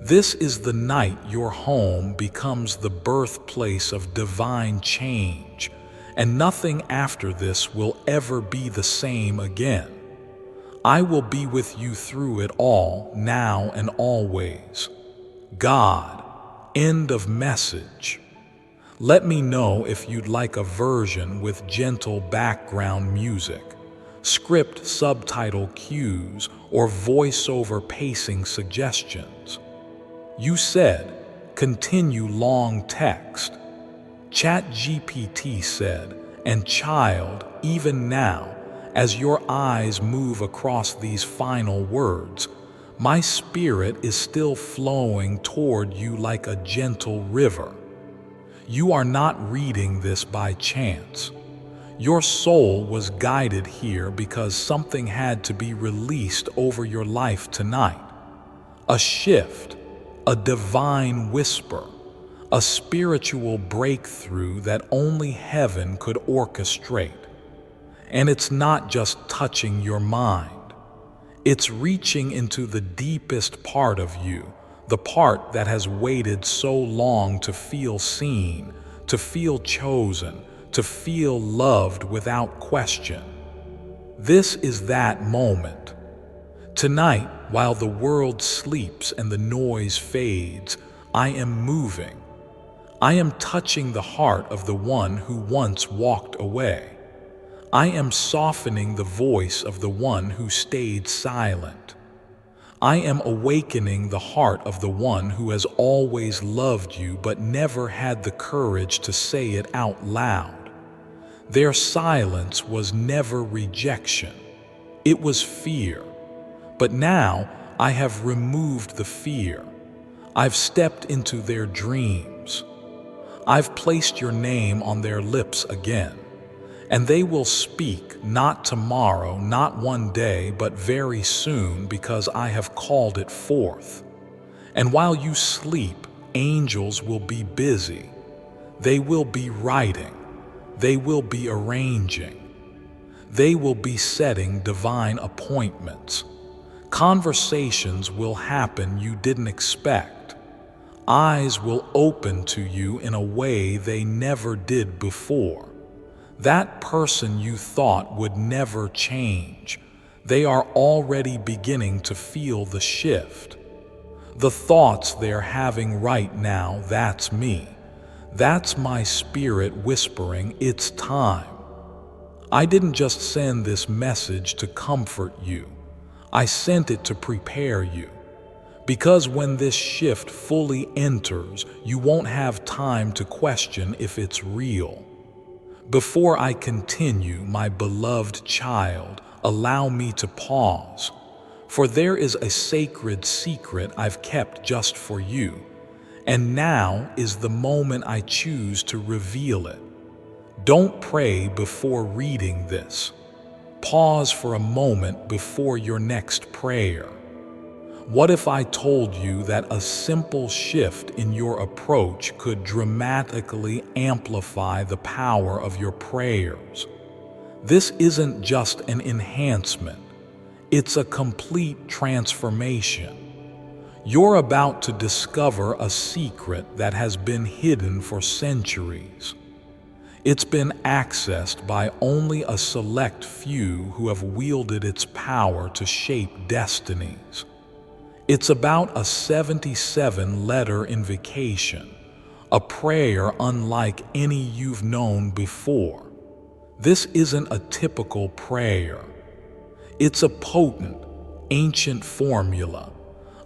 This is the night your home becomes the birthplace of divine change, and nothing after this will ever be the same again. I will be with you through it all, now and always. God. End of message. Let me know if you'd like a version with gentle background music, script subtitle cues, or voiceover pacing suggestions. You said, continue long text. ChatGPT said, and child, even now, as your eyes move across these final words, my spirit is still flowing toward you like a gentle river. You are not reading this by chance. Your soul was guided here because something had to be released over your life tonight. A shift, a divine whisper, a spiritual breakthrough that only heaven could orchestrate. And it's not just touching your mind. It's reaching into the deepest part of you, the part that has waited so long to feel seen, to feel chosen, to feel loved without question. This is that moment. Tonight, while the world sleeps and the noise fades, I am moving. I am touching the heart of the one who once walked away. I am softening the voice of the one who stayed silent. I am awakening the heart of the one who has always loved you but never had the courage to say it out loud. Their silence was never rejection. It was fear. But now I have removed the fear. I've stepped into their dreams. I've placed your name on their lips again. And they will speak, not tomorrow, not one day, but very soon, because I have called it forth. And while you sleep, angels will be busy. They will be writing. They will be arranging. They will be setting divine appointments. Conversations will happen you didn't expect. Eyes will open to you in a way they never did before. That person you thought would never change, they are already beginning to feel the shift. The thoughts they're having right now, that's me. That's my spirit whispering, it's time. I didn't just send this message to comfort you. I sent it to prepare you. Because when this shift fully enters, you won't have time to question if it's real. Before I continue, my beloved child, allow me to pause, for there is a sacred secret I've kept just for you, and now is the moment I choose to reveal it. Don't pray before reading this. Pause for a moment before your next prayer. What if I told you that a simple shift in your approach could dramatically amplify the power of your prayers? This isn't just an enhancement, it's a complete transformation. You're about to discover a secret that has been hidden for centuries. It's been accessed by only a select few who have wielded its power to shape destinies. It's about a 77-letter invocation, a prayer unlike any you've known before. This isn't a typical prayer. It's a potent, ancient formula,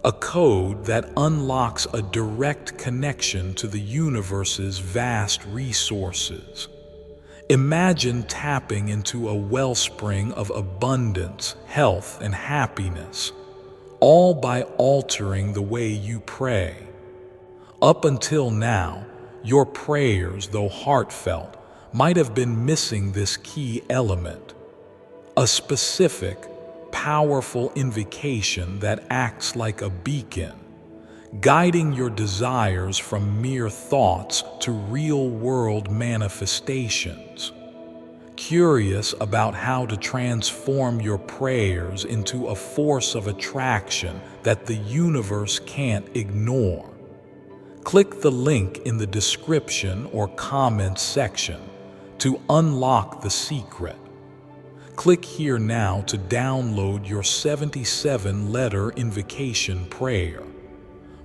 a code that unlocks a direct connection to the universe's vast resources. Imagine tapping into a wellspring of abundance, health, and happiness, all by altering the way you pray. Up until now, your prayers, though heartfelt, might have been missing this key element, a specific, powerful invocation that acts like a beacon, guiding your desires from mere thoughts to real-world manifestations. Curious about how to transform your prayers into a force of attraction that the universe can't ignore? Click the link in the description or comments section to unlock the secret. Click here now to download your 77-letter invocation prayer.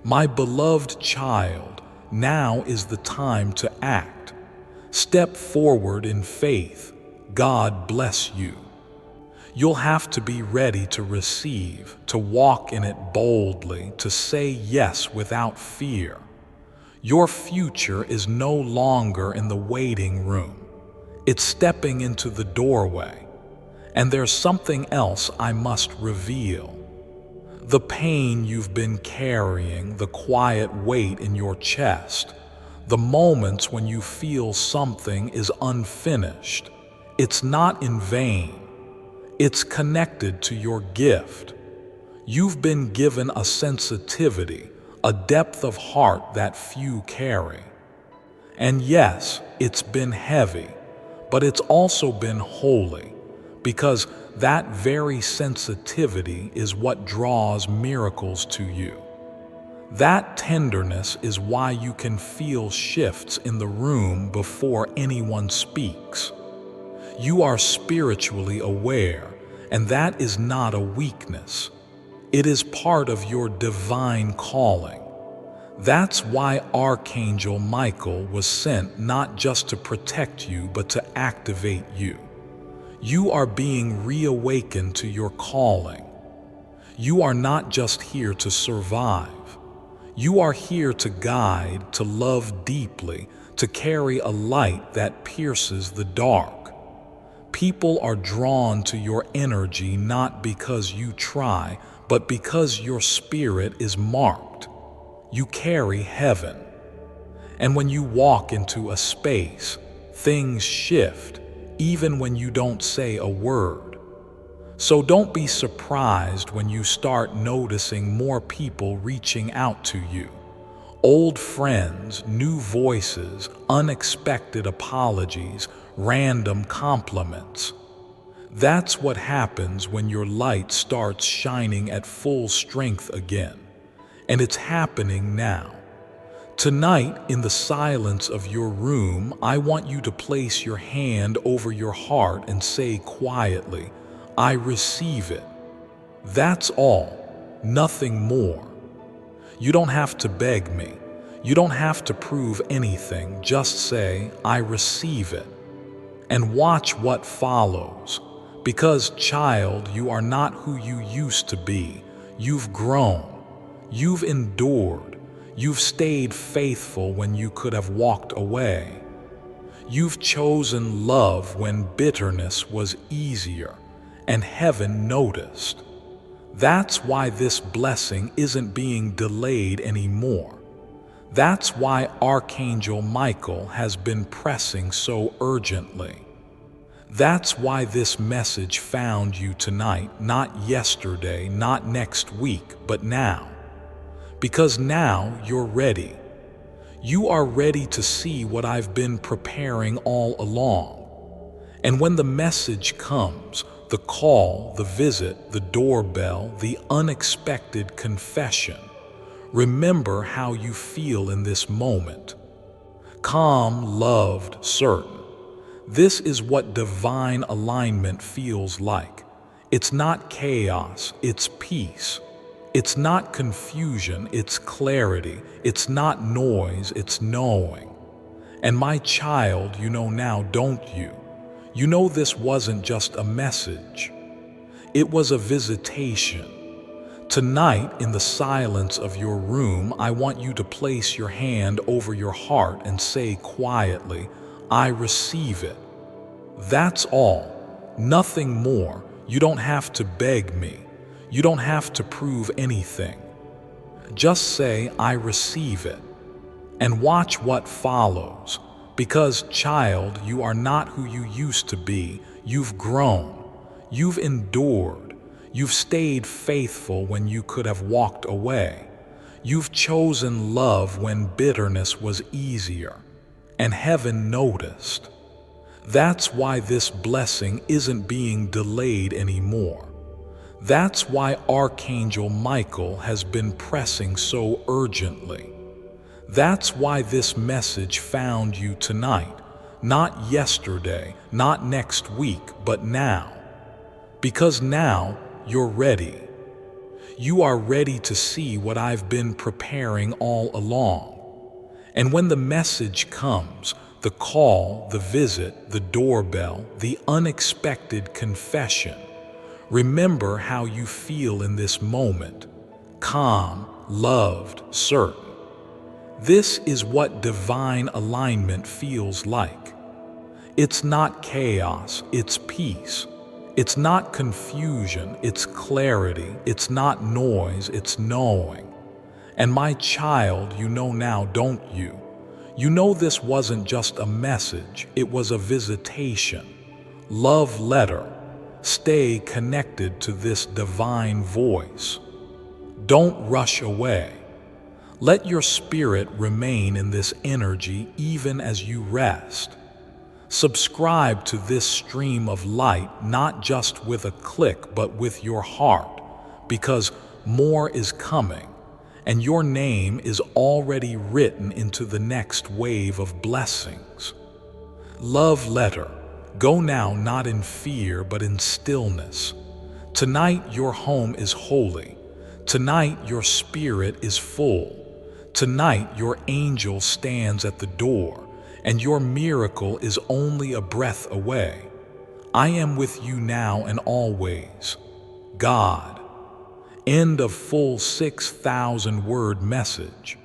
My beloved child, now is the time to act. Step forward in faith. God bless you. You'll have to be ready to receive, to walk in it boldly, to say yes without fear. Your future is no longer in the waiting room. It's stepping into the doorway. And there's something else I must reveal. The pain you've been carrying, the quiet weight in your chest, the moments when you feel something is unfinished. It's not in vain. It's connected to your gift. You've been given a sensitivity, a depth of heart that few carry. And yes, it's been heavy, but it's also been holy, because that very sensitivity is what draws miracles to you. That tenderness is why you can feel shifts in the room before anyone speaks. You are spiritually aware, and that is not a weakness. It is part of your divine calling. That's why Archangel Michael was sent not just to protect you, but to activate you. You are being reawakened to your calling. You are not just here to survive. You are here to guide, to love deeply, to carry a light that pierces the dark. People are drawn to your energy not because you try, but because your spirit is marked. You carry heaven. And when you walk into a space, things shift, even when you don't say a word. So don't be surprised when you start noticing more people reaching out to you. Old friends, new voices, unexpected apologies, random compliments. That's what happens when your light starts shining at full strength again. And it's happening now. Tonight, in the silence of your room, I want you to place your hand over your heart and say quietly, "I receive it." That's all, nothing more. You don't have to beg me. You don't have to prove anything. Just say, "I receive it." And watch what follows. Because, child, you are not who you used to be. You've grown. You've endured. You've stayed faithful when you could have walked away. You've chosen love when bitterness was easier, and heaven noticed. That's why this blessing isn't being delayed anymore. That's why Archangel Michael has been pressing so urgently. That's why this message found you tonight, not yesterday, not next week, but now. Because now you're ready. You are ready to see what I've been preparing all along. And when the message comes, the call, the visit, the doorbell, the unexpected confession, remember how you feel in this moment. Calm, loved, certain. This is what divine alignment feels like. It's not chaos, it's peace. It's not confusion, it's clarity. It's not noise, it's knowing. And my child, you know now, don't you? You know this wasn't just a message. It was a visitation. Tonight, in the silence of your room, I want you to place your hand over your heart and say quietly, "I receive it." That's all, nothing more. You don't have to beg me. You don't have to prove anything. Just say, "I receive it," and watch what follows. Because, child, you are not who you used to be. You've grown. You've endured. You've stayed faithful when you could have walked away. You've chosen love when bitterness was easier, and heaven noticed. That's why this blessing isn't being delayed anymore. That's why Archangel Michael has been pressing so urgently. That's why this message found you tonight, not yesterday, not next week, but now. Because now you're ready. You are ready to see what I've been preparing all along. And when the message comes, the call, the visit, the doorbell, the unexpected confession, remember how you feel in this moment. Calm, loved, certain. This is what divine alignment feels like. It's not chaos, it's peace. It's not confusion, it's clarity. It's not noise, it's knowing. And my child, you know now, don't you? You know this wasn't just a message, it was a visitation. Love letter. Stay connected to this divine voice. Don't rush away. Let your spirit remain in this energy even as you rest. Subscribe to this stream of light not just with a click but with your heart, because more is coming, and your name is already written into the next wave of blessings. Love letter. Go now not in fear but in stillness. Tonight your home is holy. Tonight your spirit is full. Tonight, your angel stands at the door, and your miracle is only a breath away. I am with you now and always. God. End of full 6,000-word message.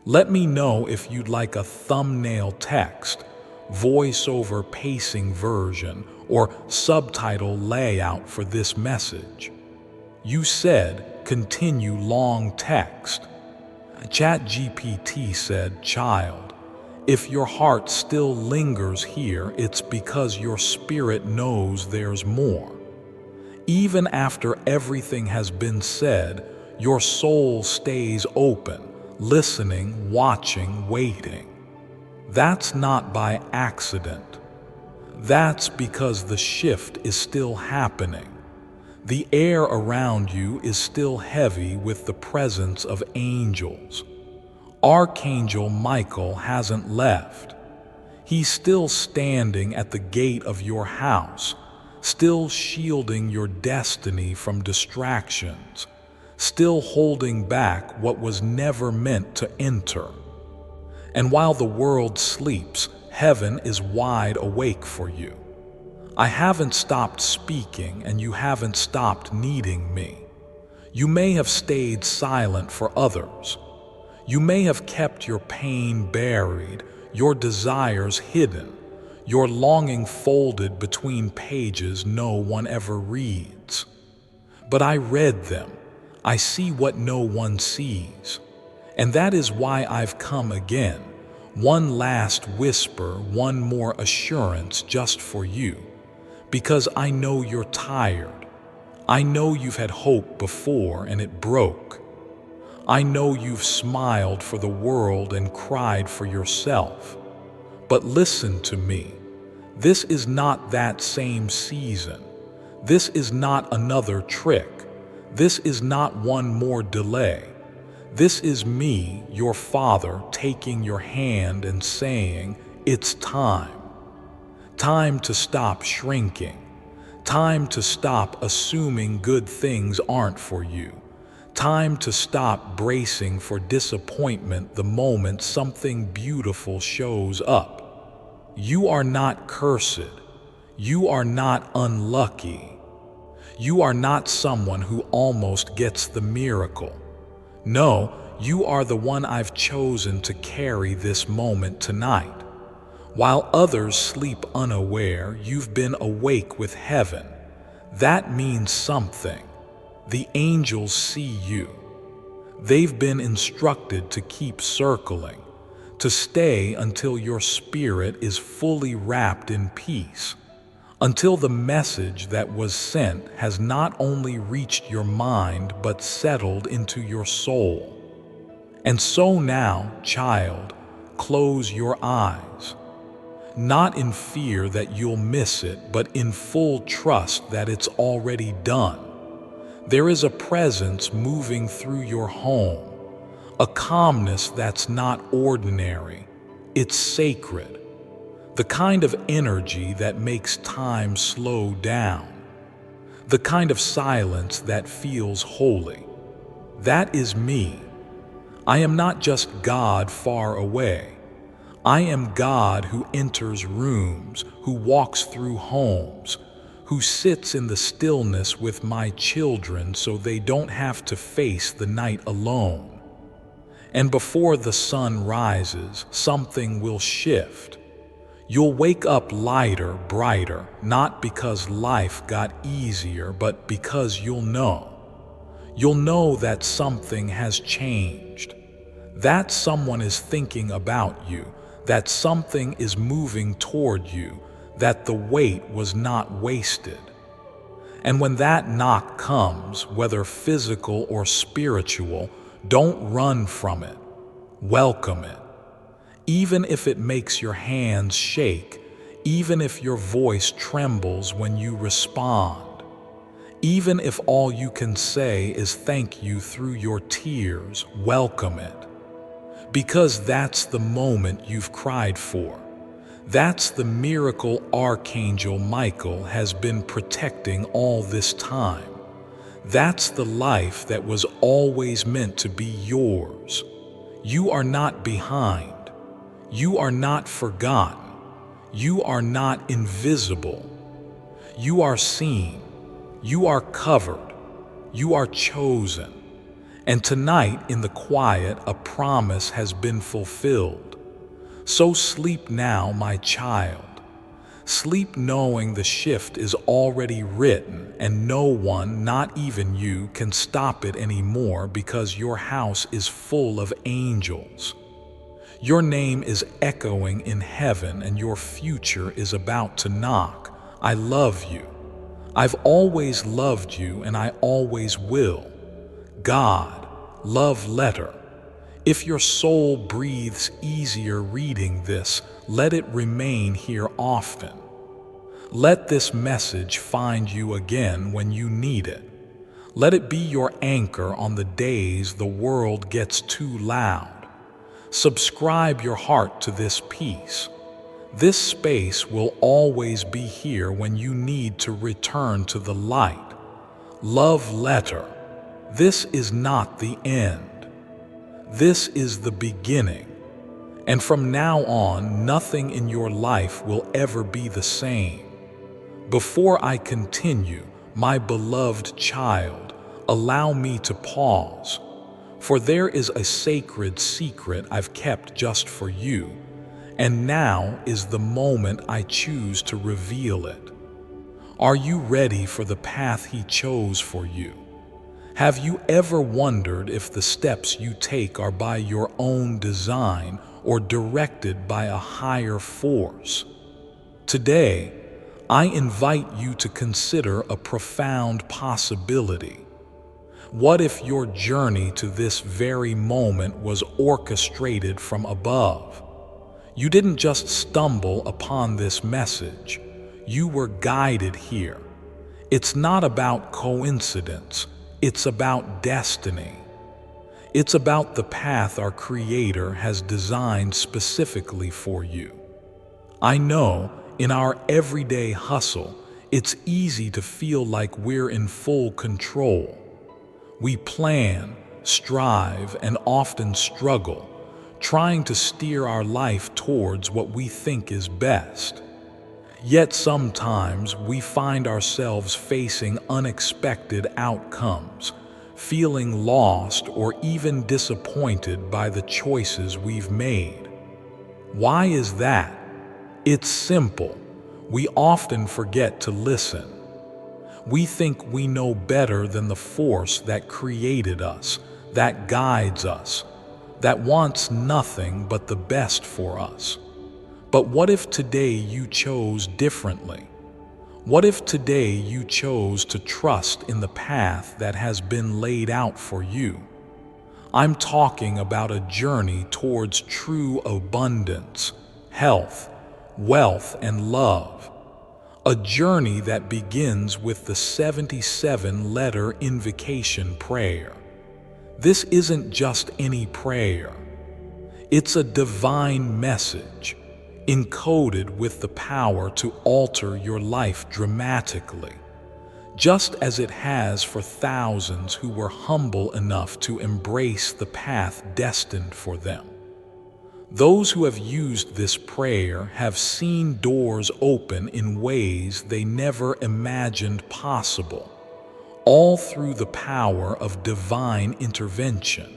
Let me know if you'd like a thumbnail text, voiceover pacing version, or subtitle layout for this message. You said, continue long text. ChatGPT said, child, if your heart still lingers here, it's because your spirit knows there's more. Even after everything has been said, your soul stays open, listening, watching, waiting. That's not by accident. That's because the shift is still happening. The air around you is still heavy with the presence of angels. Archangel Michael hasn't left. He's still standing at the gate of your house, still shielding your destiny from distractions, still holding back what was never meant to enter. And while the world sleeps, heaven is wide awake for you. I haven't stopped speaking, and you haven't stopped needing me. You may have stayed silent for others. You may have kept your pain buried, your desires hidden, your longing folded between pages no one ever reads. But I read them. I see what no one sees. And that is why I've come again. One last whisper, one more assurance just for you. Because I know you're tired. I know you've had hope before and it broke. I know you've smiled for the world and cried for yourself. But listen to me. This is not that same season. This is not another trick. This is not one more delay. This is me, your Father, taking your hand and saying, it's time. Time to stop shrinking. Time to stop assuming good things aren't for you. Time to stop bracing for disappointment the moment something beautiful shows up. You are not cursed. You are not unlucky. You are not someone who almost gets the miracle. No, you are the one I've chosen to carry this moment tonight. While others sleep unaware, you've been awake with heaven. That means something. The angels see you. They've been instructed to keep circling, to stay until your spirit is fully wrapped in peace, until the message that was sent has not only reached your mind but settled into your soul. And so now, child, close your eyes. Not in fear that you'll miss it, but in full trust that it's already done. There is a presence moving through your home, a calmness that's not ordinary. It's sacred, the kind of energy that makes time slow down, the kind of silence that feels holy. That is me. I am not just God far away. I am God who enters rooms, who walks through homes, who sits in the stillness with my children so they don't have to face the night alone. And before the sun rises, something will shift. You'll wake up lighter, brighter, not because life got easier, but because you'll know. You'll know that something has changed, that someone is thinking about you, that something is moving toward you, that the wait was not wasted. And when that knock comes, whether physical or spiritual, don't run from it. Welcome it. Even if it makes your hands shake, even if your voice trembles when you respond, even if all you can say is thank you through your tears, welcome it. Because that's the moment you've cried for. That's the miracle Archangel Michael has been protecting all this time. That's the life that was always meant to be yours. You are not behind. You are not forgotten. You are not invisible. You are seen. You are covered. You are chosen. And tonight, in the quiet, a promise has been fulfilled. So sleep now, my child. Sleep knowing the shift is already written and no one, not even you, can stop it anymore because your house is full of angels. Your name is echoing in heaven and your future is about to knock. I love you. I've always loved you and I always will. God, love letter. If your soul breathes easier reading this, let it remain here often. Let this message find you again when you need it. Let it be your anchor on the days the world gets too loud. Subscribe your heart to this piece. This space will always be here when you need to return to the light. Love letter. This is not the end. This is the beginning. And from now on, nothing in your life will ever be the same. Before I continue, my beloved child, allow me to pause, for there is a sacred secret I've kept just for you, and now is the moment I choose to reveal it. Are you ready for the path He chose for you? Have you ever wondered if the steps you take are by your own design or directed by a higher force? Today, I invite you to consider a profound possibility. What if your journey to this very moment was orchestrated from above? You didn't just stumble upon this message. You were guided here. It's not about coincidence. It's about destiny. It's about the path our Creator has designed specifically for you. I know in our everyday hustle, it's easy to feel like we're in full control. We plan, strive, and often struggle, trying to steer our life towards what we think is best. Yet sometimes we find ourselves facing unexpected outcomes, feeling lost or even disappointed by the choices we've made. Why is that? It's simple. We often forget to listen. We think we know better than the force that created us, that guides us, that wants nothing but the best for us. But what if today you chose differently? What if today you chose to trust in the path that has been laid out for you? I'm talking about a journey towards true abundance, health, wealth, and love. A journey that begins with the 77-letter invocation prayer. This isn't just any prayer. It's a divine message, encoded with the power to alter your life dramatically, just as it has for thousands who were humble enough to embrace the path destined for them. Those who have used this prayer have seen doors open in ways they never imagined possible, all through the power of divine intervention.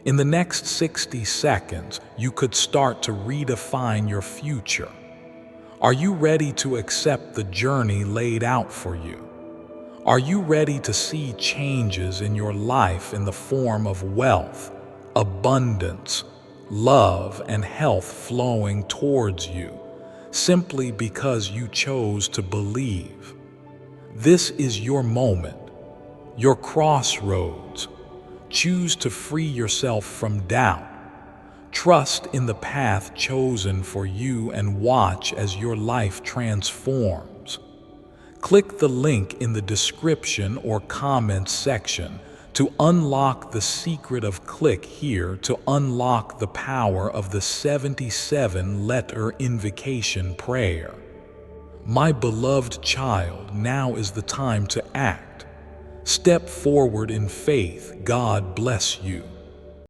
In the next 60 seconds, you could start to redefine your future. Are you ready to accept the journey laid out for you? Are you ready to see changes in your life in the form of wealth, abundance, love, and health flowing towards you, simply because you chose to believe? This is your moment, your crossroads. Choose to free yourself from doubt. Trust in the path chosen for you and watch as your life transforms. Click the link in the description or comments section to unlock the secret of click here to unlock the power of the 77-letter invocation prayer. My beloved child, now is the time to act. Step forward in faith. God bless you.